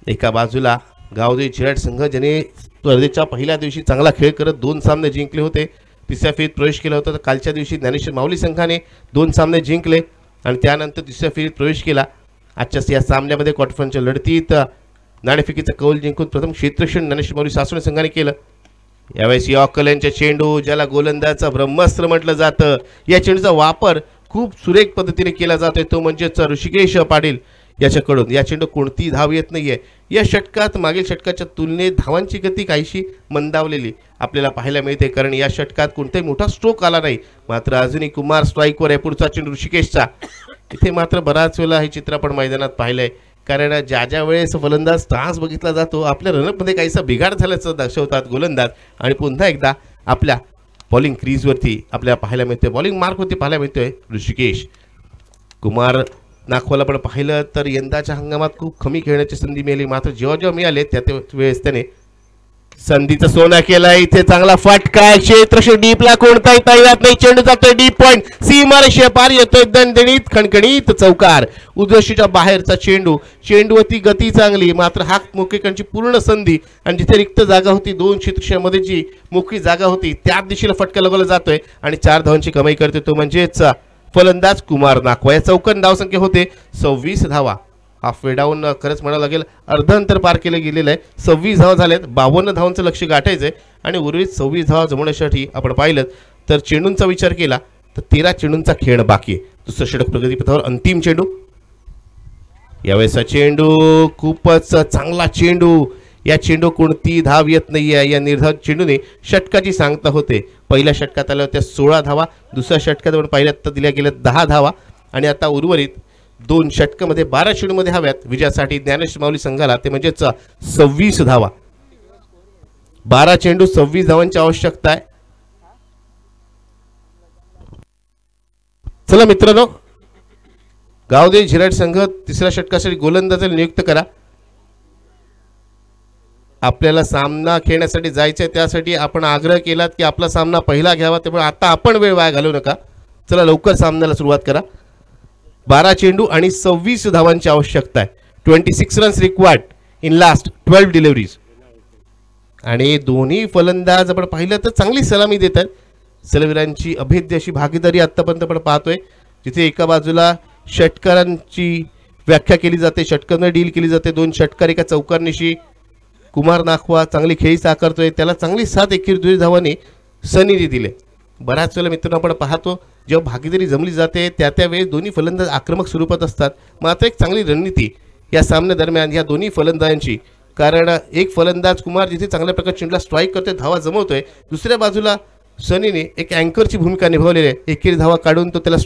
एका बाजूला गावदेवी झिराड संघ ज्याने स्पर्धेच्या पहिल्या दिवशी चांगला खेळ करत 2 सामने जिंकले होते, तिसऱ्या फेरीत प्रवेश केला होता. तर कालच्या दिवशी ज्ञानेश्वर माऊली संघाने 2 सामने जिंकले आणि त्यानंतर तिसऱ्या फेरीत प्रवेश केला. आजच्या या सामन्यामध्ये क्वार्टर फायनलच्या लढतीत नाणेफेकीचा कौल जिंकून प्रथम क्षेत्ररक्षण ज्ञानेश्वर माऊली सासवणे संघाने केलं. यावेळेस यॉर्कर यांच्या चेंडू, ज्याला गोलंदाजाचा ब्रह्मास्त्र म्हटलं जातं, या चेंडूचा वापर खूप सुरेख पद्धतीने केला जातोय तो म्हणजेच ऋषिकेश पाटील याच्याकडून. या चेंडू कोणती धाव येत नाहीये. या षटकात मागील षटकाच्या तुलनेत धावांची गती काहीशी मंदावलेली आपल्याला पाहायला मिळते, कारण या षटकात कोणताही मोठा स्ट्रोक आला नाही. मात्र अजूनही कुमार स्ट्राईकवर आहे. पुढचा चेंडू ऋषिकेशचा. इथे मात्र बराच वेळा हे चित्र आपण मैदानात पाहिलंय, कारण ज्या वेळेस फलंदाज स्टान्स बघितला जातो आपल्या रनअपमध्ये काहीसा बिघाड झाल्याचं दर्शवतात गोलंदाज आणि पुन्हा एकदा आपल्या बॉलिंग क्रीजवरती आपल्याला पाहायला मिळते, बॉलिंग मार्कवरती पाहायला मिळतोय ऋषिकेश. कुमार नाखवाला पण पाहिलं तर यंदाच्या हंगामात खूप कमी खेळण्याची संधी मिळाली, मात्र जेव्हा जेव्हा मिळाले त्या वेळेस त्याने संधीचा सोना केला. इथे चांगला फटका, क्षेत्ररक्षक डीपला कोणताही तळ्यात नाही. चेंडू जातोय डीप पॉइंट, सीमारेषे पार येतोय दणदणीत खणखणीत चौकार. उद्देशीच्या बाहेरचा चेंडू, चेंडूवरती गती चांगली, मात्र हात मोकळीकरण्याची पूर्ण संधी आणि जिथे रिक्त जागा होती 2 क्षेत्रक्षेत्रामध्ये जी मोकळी जागा होती त्याच दिशेला फटका लगवला जातोय आणि 4 धावांची कमाई करतोय तो म्हणजेच फलंदाज कुमार नाखवा. या चौकन धावसंख्या होते 26 धावा. हाफ वे डाऊन खरंच म्हणावं लागेल अर्ध अंतर पार केलं गेलेलं आहे. 26 धावा झाल्यात. 52 धावांचं लक्ष्य गाठायचं आहे आणि उर्वरित 26 धावा जमवण्यासाठी आपण पाहिलं तर चेंडूंचा विचार केला तर 13 चेंडूंचा खेळ बाकी आहे. दुसरं षटक प्रगतीपथावर अंतिम चेंडू. यावेळेचा चेंडू खूपच चांगला चेंडू. या चेंडू कोणती धाव येत नाहीये. या निर्धाव चेंडूने षटकाची सांगता होते. पहिल्या षटकात आल्या होत्या 16 धावा, दुसऱ्या षटकात आपण पाहिल्या तर दिल्या गेल्या 10 धावा आणि आता उर्वरित 2 षटकामध्ये 12 चेंडूमध्ये हव्यात विजयासाठी ज्ञानेश्वर माऊली संघाला, ते म्हणजेच 26 धावा. 12 चेंडू 26 धावांची आवश्यकता आहे. चला मित्रांनो, गावदेवी झिराड संघ तिसऱ्या षटकासाठी गोलंदाजाला नियुक्त करा. आपल्याला सामना खेळण्यासाठी जायचं आहे, त्यासाठी आपण आग्रह केलात की आपला सामना पहिला घ्यावा, त्यामुळे आता आपण वेळ वाया घालवू नका. चला लवकर सामन्याला सुरुवात करा. 12 चेंडू आणि 26 धावांची आवश्यकता आहे. 26 runs required in last 12 deliveries. आणि दोन्ही फलंदाज आपण पाहिलं तर चांगली सलामी देतात. सलवीरांची अभेद्य अशी भागीदारी आत्तापर्यंत आपण पाहतोय, जिथे एका बाजूला षटकारांची व्याख्या केली जाते, षटकांना डील केली जाते. 2 षटकार एका चौकारनिशी. कुमार नाखवा चांगली खेळी साकारतोय, त्याला चांगली साथ एकेरी 2 धावांनी सनीने दिले. बऱ्याच वेळेला मित्रांनो आपण पाहतो जेव्हा भागीदारी जमली जाते त्यावेळेस दोन्ही फलंदाज आक्रमक स्वरूपात असतात. मात्र एक चांगली रणनीती या सामन्यादरम्यान या दोन्ही फलंदाजांची, कारण एक फलंदाज कुमार जिथे चांगल्या प्रकारे चेंडूला स्ट्राईक करतोय, धावा जमवतोय, दुसऱ्या बाजूला सनीने एक अँकरची भूमिका निभावलेली आहे. एकेरी धावा काढून तो त्याला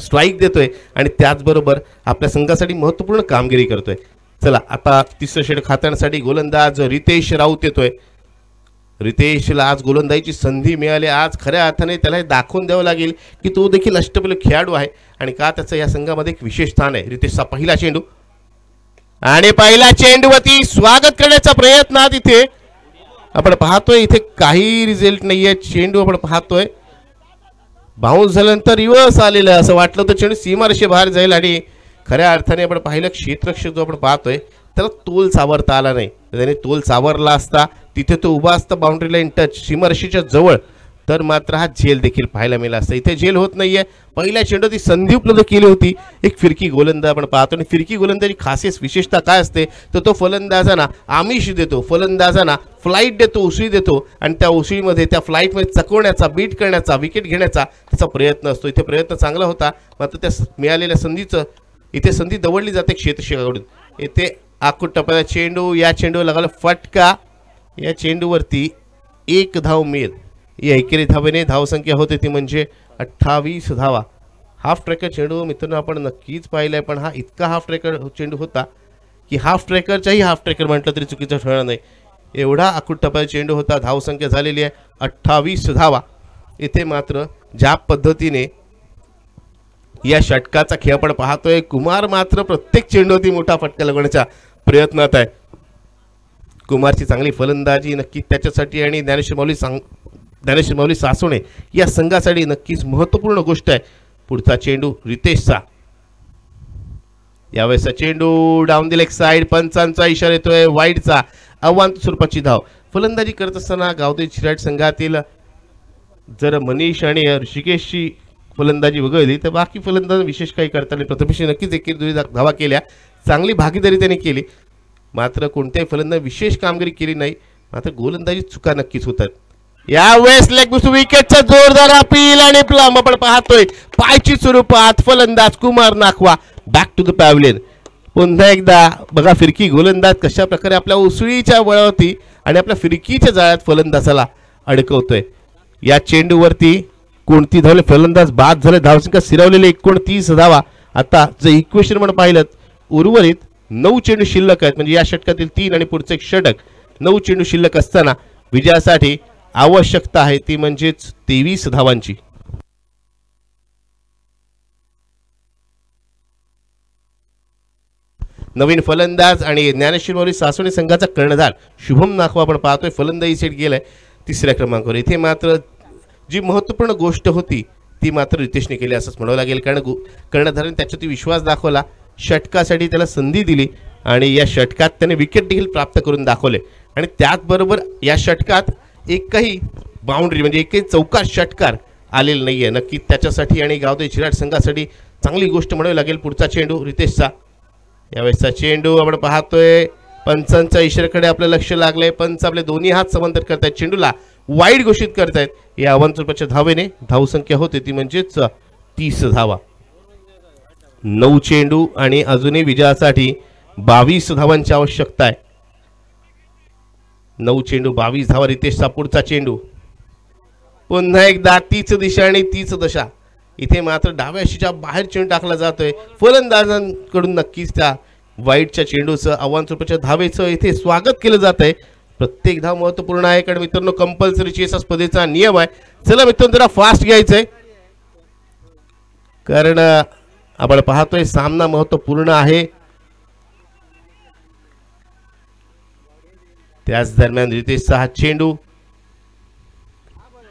स्ट्राईक देतोय आणि त्याचबरोबर आपल्या संघासाठी महत्त्वपूर्ण कामगिरी करतोय. चला आता तिसरं षटक हाताळण्यासाठी गोलंदाज रितेश राऊत येतोय. रितेशला आज गोलंदाजीची संधी मिळाली. आज खऱ्या अर्थाने त्याला हे दाखवून द्यावं लागेल की तो देखील अष्टपैलू खेळाडू आहे आणि का त्याचं या संघामध्ये एक विशेष स्थान आहे. रितेशचा पहिला चेंडू आणि पहिला चेंडूवरती स्वागत करण्याचा प्रयत्न तिथे आपण पाहतोय. इथे काही रिझल्ट नाहीये. चेंडू आपण पाहतोय बाउन्स झाल्यानंतर रिव्हर्स आलेलं असं वाटलं तर चेंडू सीमारेषे बाहेर जाईल आणि खऱ्या अर्थाने आपण पाहिलं क्षेत्ररक्षक जो आपण पाहतोय त्याला तोल सावरता आला नाही. त्याने तोल सावरला असता तिथे तो उभा असता बाउंड्री लाईन टच सीमारेषेच्या जवळ तर मात्र हा झेल देखील पाहायला मिळाला असता. इथे झेल होत नाहीये. पहिल्या चेंडू ती संधी उपलब्ध केली होती. एक फिरकी गोलंदाज आपण पाहतो आणि फिरकी गोलंदाजी खासियत विशेषतः काय असते तर तो फलंदाजांना आमिष देतो, फलंदाजांना फ्लाईट देतो, उसळी देतो आणि त्या उसळीमध्ये त्या फ्लाईटमध्ये चकवण्याचा, बीट करण्याचा, विकेट घेण्याचा त्याचा प्रयत्न असतो. इथे प्रयत्न चांगला होता, मात्र त्या मिळालेल्या संधीचं इथे संधी दवडली जाते क्षेत्ररक्षकाकडून. इथे आखूट टप्प्याचा चेंडू, या चेंडूवर लागला फटका. या चेंडूवरती 1 धाव मिळेल. या एकेरी धावेने धावसंख्या होते ती म्हणजे 28 धावा. हाफ ट्रॅकर चेंडू मित्रांनो आपण नक्कीच पाहिलाय, पण हा इतका हाफ ट्रॅकर चेंडू होता की हाफ ट्रॅकरचाही हाफ ट्रॅकर म्हटलं तरी चुकीचं ठरणार नाही. एवढा आखूट टप्प्याचा चेंडू होता. धावसंख्या झालेली आहे 28 धावा. इथे मात्र ज्या पद्धतीने या षटकाचा खेळ आपण पाहतोय, कुमार मात्र प्रत्येक चेंडूवरती मोठा फटका लगवण्याच्या प्रयत्नात आहे. कुमारची चांगली फलंदाजी नक्की त्याच्यासाठी आणि ज्ञानेश्वर माऊली सासोणे या संघासाठी नक्कीच महत्त्वपूर्ण गोष्ट आहे. पुढचा चेंडू रितेशचा. यावेळेसचा चेंडू डाऊन द लेग साइड. पंचांचा इशारा येतोय वाईडचा. आव्हान स्वरूपाची धाव. फलंदाजी करत असताना गावदेवी झिराड संघातील जर मनीष आणि ऋषिकेशची फलंदाजी वगळली तर बाकी फलंदाज विशेष काही करताना प्रथमेश नक्कीच एकेरी धावा केल्या. चांगली भागीदारी त्यांनी केली, मात्र कोणत्याही फलंदाज विशेष कामगिरी केली नाही. मात्र गोलंदाजी चुका नक्कीच होतात. यावेळेस लेग बिसू विकेटचा जोरदार अपील आणि प्लम आपण पाहतोय पायची स्वरूपात फलंदाज Kumar Nakhwa back to the pavilion. पुन्हा एकदा बघा फिरकी गोलंदाज कशा प्रकारे आपल्या उसळीच्या बळावरती आणि आपल्या फिरकीच्या जाळ्यात फलंदाजाला अडकवतोय. या चेंडूवरती कोणती धावले फलंदाज बाद झाले. धावसंख्या स्थिरावलेले 29 धावा. आता जर इक्वेशन म्हणून पाहिलं उर्वरित 9 चेंडू शिल्लक आहेत, म्हणजे या षटकातील 3 आणि पुढचं एक षटक. 9 चेंडू शिल्लक असताना विजयासाठी आवश्यकता आहे ती म्हणजेच 23 धावांची. नवीन फलंदाज आणि ज्ञानेश्वर माऊली सासोणे संघाचा कर्णधार शुभम नाखवा आपण पाहतोय फलंदाजी सेट गेलाय 3ऱ्या क्रमांकावर. इथे मात्र जी महत्त्वपूर्ण गोष्ट होती ती मात्र रितेशने केली असंच म्हणावं लागेल, कारण कर्णधाराने त्याच्यावरती विश्वास दाखवला. षटकासाठी त्याला संधी दिली आणि या षटकात त्याने विकेट देखील प्राप्त करून दाखवले. आणि त्याचबरोबर या षटकात एकही बाउंड्री म्हणजे एकही चौकार षटकार आलेला नाही आहे. नक्की त्याच्यासाठी आणि गावदेवी झिराड संघासाठी चांगली गोष्ट म्हणावी लागेल. पुढचा चेंडू रितेशचा. यावेळेसचा चेंडू आपण पाहतोय पंचांच्या इशाऱ्याकडे आपलं लक्ष लागलंय. पंच आपले दोन्ही हात समांतर करतायत, चेंडूला वाईड घोषित करतायत. या आव्हान स्वरूपाच्या धावेने धावसंख्या होते ती म्हणजेच 30 धावा. 9 चेंडू आणि अजूनही विजयासाठी 22 धावांची आवश्यकता आहे. 9 चेंडू 22 धावा. रितेशचा पुढचा चेंडू. पुन्हा एकदा तीच दिशा आणि तीच दशा. इथे मात्र डाव्या शीच्या बाहेर चेंडू टाकला जातोय. फलंदाजांकडून नक्कीच त्या वाईडच्या चेंडूचं आव्हान स्वरूपाच्या धावेचं इथे स्वागत केलं जात आहे. प्रत्येक धाव महत्त्वपूर्ण आहे, कारण मित्रांनो कंपल्सरी चेस स्पर्धेचा नियम आहे. चला मित्रांनो जरा फास्ट घ्यायचंय, कारण आपण पाहतोय सामना महत्वपूर्ण आहे. त्याच दरम्यान रितेशचा हा चेंडू,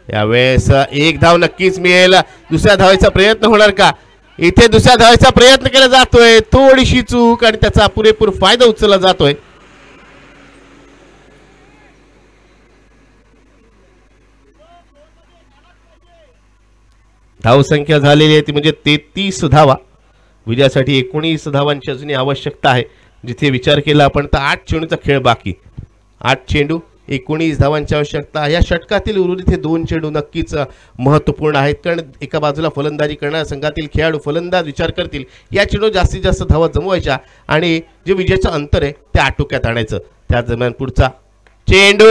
यावेळेस एक धाव नक्कीच मिळेल. दुसऱ्या धावेचा प्रयत्न होणार का? इथे दुसऱ्या धावेचा प्रयत्न केला जातोय, थोडीशी चूक आणि त्याचा पुरेपूर फायदा उचलला जातोय. धावसंख्या झालेली आहे ती म्हणजे 33 धावा. विजयासाठी 19 धावांची अजूनही आवश्यकता आहे. जिथे विचार केला आपण तर 8 चेंडूचा खेळ बाकी. 8 चेंडू 19 धावांची आवश्यकता. या षटकातील उर्वरित हे 2 चेंडू नक्कीच महत्त्वपूर्ण आहेत. कारण एका बाजूला फलंदाजी करणाऱ्या संघातील खेळाडू फलंदाज विचार करतील या चेंडू जास्तीत जास्त धावा जमवायच्या आणि जे विजयाचं अंतर आहे ते आटोक्यात आणायचं. त्याच दरम्यान पुढचा चेंडू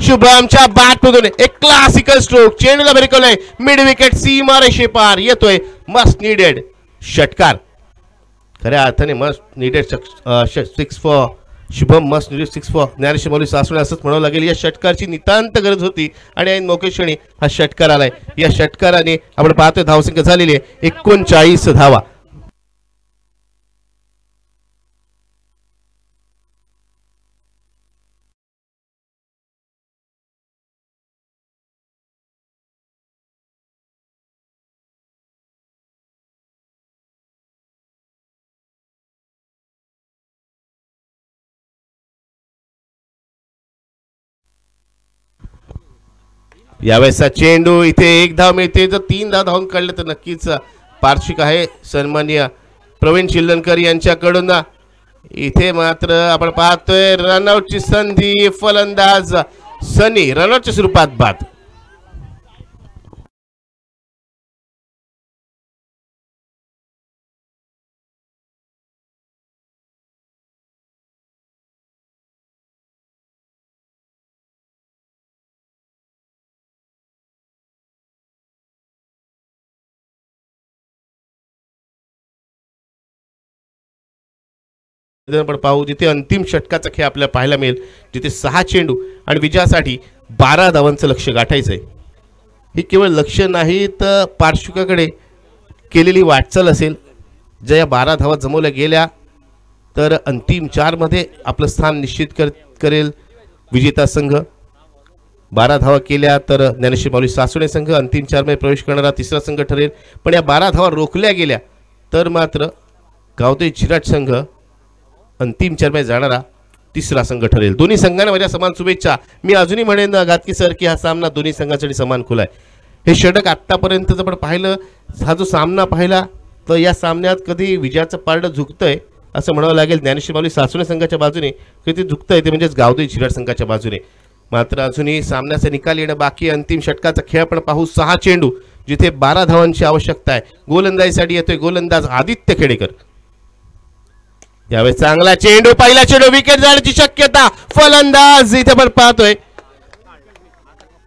शुभमच्या बॅटमधून एक क्लासिकल स्ट्रोक, चेंडूला भिरकवलाय मिड विकेट, सीमारेषे पार येतोय. मस्ट नीडेड षटकार, खऱ्या अर्थाने must needed 6 for Shubham, must needed 6 for Dnyaneshwar Mauli Saswade असंच म्हणावं लागेल. या षटकारची नितांत गरज होती आणि ऐन मौके क्षणी हा षटकार आलाय. या षटकाराने आपण पाहतोय धावसंख्या झालेली आहे 39 धावा. यावेळेसचा चेंडू, इथे एक धाव मिळते. जर 3 धाव धावून काढले तर नक्कीच पार्श्विक आहे सन्माननीय प्रवीण शिल्लनकर यांच्याकडून. इथे मात्र आपण पाहतोय रनआउटची संधी, फलंदाज सनी रनआउटच्या स्वरूपात बाद. आपण पाहू जिथे अंतिम षटकाचा खेळ आपल्याला पाहायला मिळेल, जिथे 6 चेंडू आणि विजयासाठी 12 धावांचं लक्ष्य गाठायचंय. ही केवळ लक्ष नाही तर पार्श्विकाकडे केलेली वाटचाल असेल. ज्या या 12 धावा जमवल्या गेल्या तर अंतिम 4 मध्ये आपलं स्थान निश्चित करेल विजेता संघ. 12 धावा केल्या तर ज्ञानेश्वर माऊली सासवडे संघ अंतिम 4 मध्ये प्रवेश करणारा तिसरा संघ ठरेल. पण या 12 धावा रोखल्या गेल्या तर मात्र गावदेवी चिराट संघ अंतिम 4 मध्ये जाणारा तिसरा संघ ठरेल. दोन्ही संघांना माझ्या समान शुभेच्छा. मी अजूनही म्हणेन घातकी सर की हा सामना दोन्ही संघांसाठी समान खुला आहे. हे षटक आत्तापर्यंत आपण पाहिलं, हा जो सामना पाहिला तर या सामन्यात कधी विजयाचं पारडं झुकतंय असं म्हणावं लागेल. ज्ञानेश्वर माऊली सासवडे संघाच्या बाजूने कधी झुकतंय ते म्हणजेच गावदेवी चिराट संघाच्या बाजूने. मात्र अजूनही सामन्याचा निकाल येणं बाकी. अंतिम षटकाचा खेळ आपण पाहू. 6 चेंडू जिथे 12 धावांची आवश्यकता आहे. गोलंदाजीसाठी येतोय गोलंदाज आदित्य खेडेकर. यावेळेस चांगला चेंडू, पहिला चेंडू, विकेट जाण्याची शक्यता. फलंदाज इथे आपण पाहतोय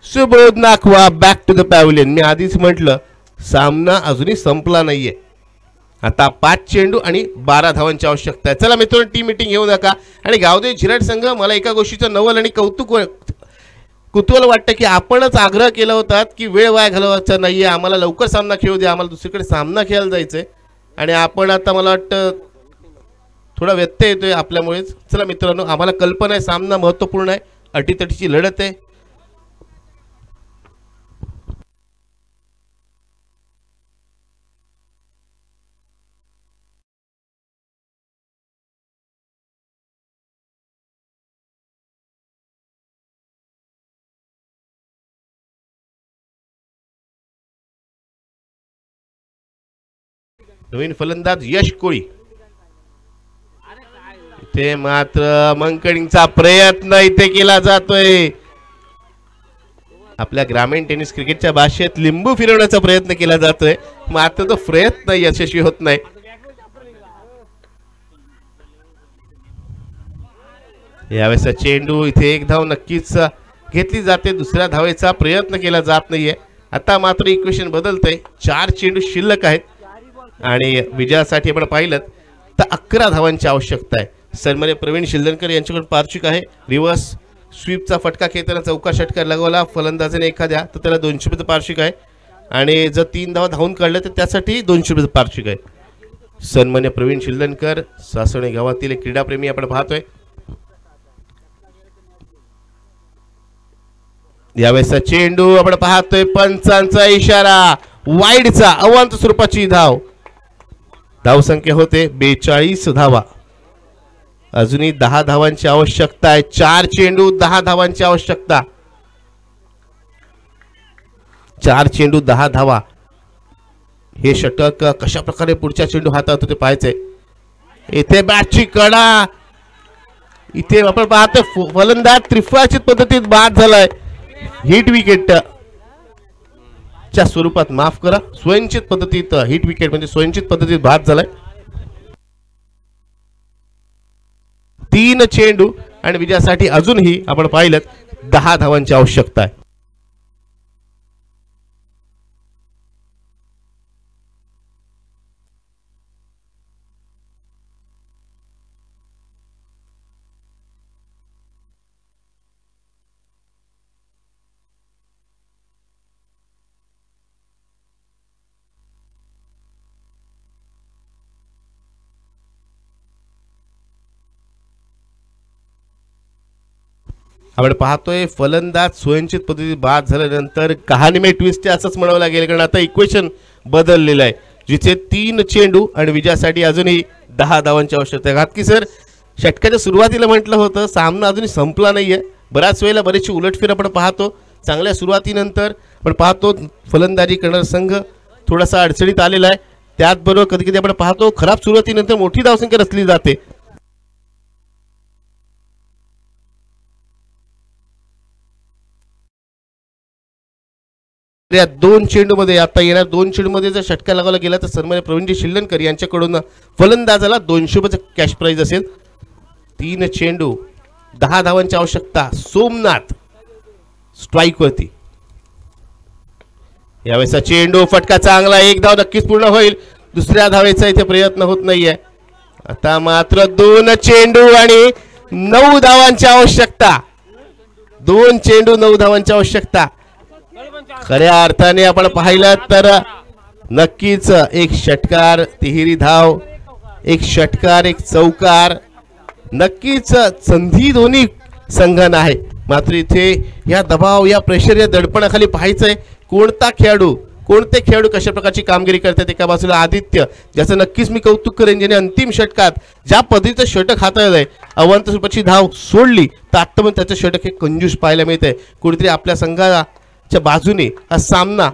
Subodh Nakhwa back to the pavilion. मी आधीच म्हटलं सामना अजूनही संपला नाहीये. आता 5 चेंडू आणि 12 धावांची आवश्यकता आहे. चला मित्रांनो, टीम मीटिंग घेऊ नका. आणि गावदेवी चिराट संघ, मला एका गोष्टीचं नवल आणि कुतूहल वाटतं की आपणच आग्रह केला होता की वेळ वाया घालवायचा नाहीये, आम्हाला लवकर सामना खेळू द्या, आम्हाला दुसरीकडे सामना खेळायला जायचंय. आणि आपण आता मला वाटतं थोडा व्यत्यय येतोय आपल्यामुळेच. चला मित्रांनो, आम्हाला कल्पना आहे सामना महत्त्वपूर्ण आहे, अटीतटीची लढत आहे. नवीन फलंदाज यश कोळी. इथे मात्र मंकडिंगचा प्रयत्न इथे केला जातोय. आपल्या ग्रामीण टेनिस क्रिकेटच्या भाषेत लिंबू फिरवण्याचा प्रयत्न केला जातोय, मात्र तो प्रयत्न यशस्वी होत नाही. यावेळेस चेंडू, इथे एक धाव नक्कीच घेतली जाते, दुसऱ्या धावेचा प्रयत्न केला जात नाहीये. आता मात्र इक्वेशन बदलतंय. 4 चेंडू शिल्लक आहेत आणि विजयासाठी आपण पाहिलं तर 11 धावांची आवश्यकता आहे. सन्माननीय प्रवीण शिल्लनकर यांच्याकडून पार्श्विक आहे. रिव्हर्स स्वीपचा फटका खेळताना चौकार षटकार लगवला फलंदाजाने एखाद्या तर त्याला 200 रुपये पार्श्विक आहे. आणि जर 3 धावा धावून काढल्या तर त्यासाठी 200 रुपये पार्श्विक आहे. सन्मान्य प्रवीण शिल्लनकर सासवणे गावातील एक क्रीडाप्रेमी आपण पाहतोय. यावेळेसचा चेंडू आपण पाहतोय, पंचांचा इशारा, वाईडचा अवांत स्वरूपाची धाव. धावसंख्या होते 42 धावा. अजूनही 10 धावांची आवश्यकता आहे. 4 चेंडू 10 धावांची आवश्यकता. 4 चेंडू 10 धावा. हे षटक कशा प्रकारे पुढच्या चेंडू हातात होते पाहायचंय. इथे बॅटची कडा, इथे आपण पाहतो फलंदाज त्रिफळाचित पद्धतीत बाद झालाय. हिट विकेट च्या स्वरूपात, माफ करा, स्वयंचित पद्धतीत हिट विकेट म्हणजे स्वयंचित पद्धतीत बाद झालाय. 3 चेंडू आणि विजयासाठी अजूनही आपण पाहिलं 10 धावांची आवश्यकता आहे. आपण पाहतोय फलंदाज स्वयंचित पद्धतीत बाद झाल्यानंतर कहाणीमय ट्विस्ट असंच म्हणावं लागेल, कारण आता इक्वेशन बदललेलं आहे, जिथे 3 चेंडू आणि विजयासाठी अजूनही 10 धावांची आवश्यकता आहे. घातकी सर, षटकाच्या सुरुवातीला म्हटलं होतं सामना अजूनही संपला नाहीये. बऱ्याच वेळेला बरीचशी उलटफेर आपण पाहतो. चांगल्या सुरुवातीनंतर आपण पाहतो फलंदाजी करणारा संघ थोडासा अडचणीत आलेला आहे. त्याचबरोबर कधी कधी आपण पाहतो खराब सुरुवातीनंतर मोठी धावसंख्या रचली जाते. या 2 चेंडूमध्ये, आता येणार 2 चेंडूमध्ये जर षटका लावला गेला तर सन्मान्य प्रवीणजी शिल्लनकर यांच्याकडून फलंदाजाला 200 रुपयाचं कॅश प्राइज असेल. 3 चेंडू 10 धावांची आवश्यकता. सोमनाथ स्ट्राईक वरती. यावेळेसचा चेंडू फटका चांगला, 1 धाव नक्कीच पूर्ण होईल. दुसऱ्या धावेचा इथे प्रयत्न होत नाहीये. आता मात्र 2 चेंडू आणि 9 धावांची आवश्यकता. 2 चेंडू 9 धावांची आवश्यकता. खऱ्या अर्थाने आपण पाहिलं तर नक्कीच एक षटकार, तिहेरी धाव, एक षटकार, एक चौकार, नक्कीच संधी दोन्ही संघांना आहे. मात्र इथे या दबाव, या प्रेशर, या दडपणाखाली पाहायचंय कोणता खेळाडू, कोणते खेळाडू कशा प्रकारची कामगिरी करतात. एका बाजूला आदित्य, ज्याचं नक्कीच मी कौतुक करेन, ज्याने अंतिम षटकात ज्या पद्धतीचं षटक हाताळलंय, अवंत स्वरूपाची धाव सोडली तर आता पण त्याचं षटक हे कंजूस पाहायला मिळतंय. कुठेतरी आपल्या संघाच्या बाजूने हा सामना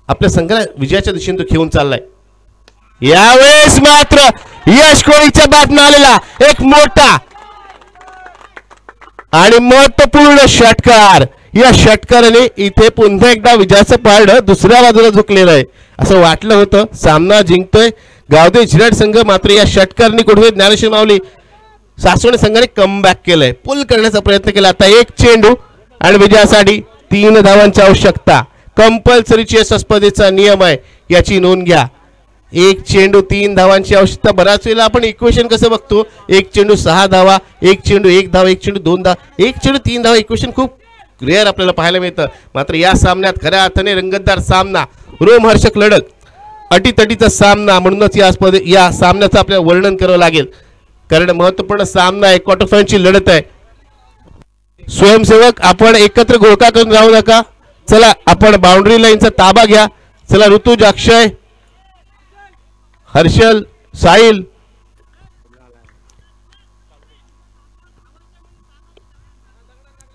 आपल्या संघाला विजयाच्या दिशेने तो घेऊन चाललाय. यावेळेस मात्र यश कोहलीच्या बातम्या आलेला एक मोठा आणि महत्वपूर्ण षटकार. या षटकाराने इथे पुन्हा एकदा विजयाचं पारडं दुसऱ्या बाजूला झुकलेलं आहे. असं वाटलं होतं सामना जिंकतोय गावदेवी झिराड संघ, मात्र या षटकाराने कुठे ज्ञानेश्वर माऊली सासवणे संघाने कमबॅक केलंय, पुल करण्याचा प्रयत्न केला. आता 1 चेंडू आणि विजयासाठी 3 धावांची आवश्यकता. कंपल्सरी चेस स्पर्धेचा नियम आहे, याची नोंद घ्या. 1 चेंडू 3 धावांची आवश्यकता. बऱ्याच वेळेला आपण इक्वेशन कसं बघतो, 1 चेंडू 6 धावा, 1 चेंडू 1 धाव, 1 चेंडू 2 धाव, 1 चेंडू 3 धावा, इक्वेशन खूप रेअर आपल्याला पाहायला मिळतं. मात्र या सामन्यात खऱ्या अर्थाने रंगतदार सामना, रोमहर्षक लढत, अटीतटीचा सामना, म्हणूनच या सामन्याचं आपल्याला वर्णन करावं लागेल, कारण महत्त्वपूर्ण सामना आहे, क्वार्टर फायनलची लढत आहे. स्वयंसेवक आपण एकत्र घोळका करून राहू नका. चला आपण बाउंड्री लाईनचा ताबा घ्या. चला ऋतुज, अक्षय, हर्षल, साहिल,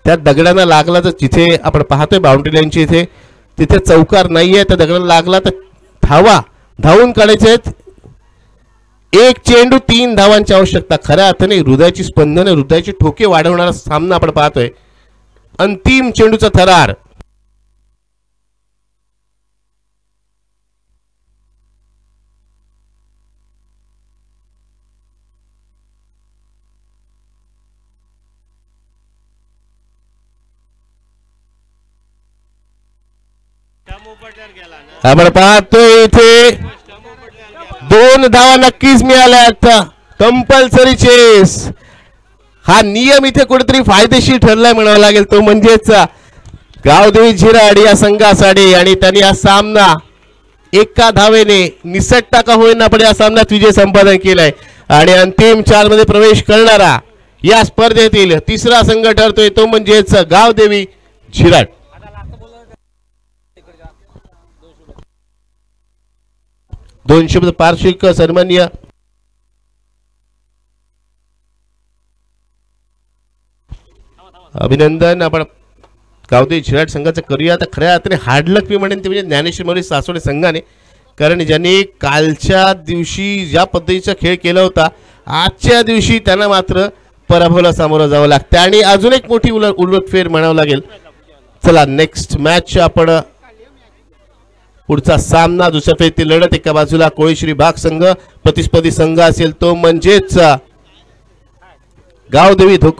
त्या दगडांना लागला तर जिथे आपण पाहतोय बाउंड्री लाईनची इथे तिथे चौकार नाहीये, त्या दगडाला लागला तर धावून काढायचे आहेत. 1 चेंडू 3 धावांची आवश्यकता. खऱ्या अर्थाने हृदयाची स्पंदन, हृदयाचे ठोके वाढवणारा सामना आपण पाहतोय. अंतिम चेंडूचा थरार. आपण पाहतोय इथे 2 धावा नक्कीच मिळाल्यात. कंपल्सरी चेस हा नियम इथे कुठेतरी फायदेशीर ठरलाय म्हणावं लागेल. तो म्हणजेच गावदेवी झिराड या संघासाठी, आणि त्यांनी हा सामना एका धावेने निसटता का होईना पण या सामन्यात विजय संपादन केलाय आणि अंतिम 4 मध्ये प्रवेश करणारा या स्पर्धेतील तिसरा संघ ठरतोय तो म्हणजेच गावदेवी झिराड. दोन शब्द पारितोषिक सन्माननीय अभिनंदन. आपण गावदेवी झिराड संघाचं करूया. आता खऱ्या अर्थाने हार्डलक मी म्हणेन ते म्हणजे ज्ञानेश्वर माऊली सासवडे संघाने, कारण ज्यांनी कालच्या दिवशी ज्या पद्धतीचा खेळ केला होता आजच्या दिवशी त्यांना मात्र पराभवाला सामोरं जावं लागतं आणि अजून एक मोठी उलटफेर म्हणावं लागेल. चला नेक्स्ट मॅच आपण पुढचा सामना दुसऱ्या फेरीतील लढत एका बाजूला कोळीश्री भाग संघ प्रतिस्पर्धी संघ असेल तो म्हणजेच गावदेवी धोको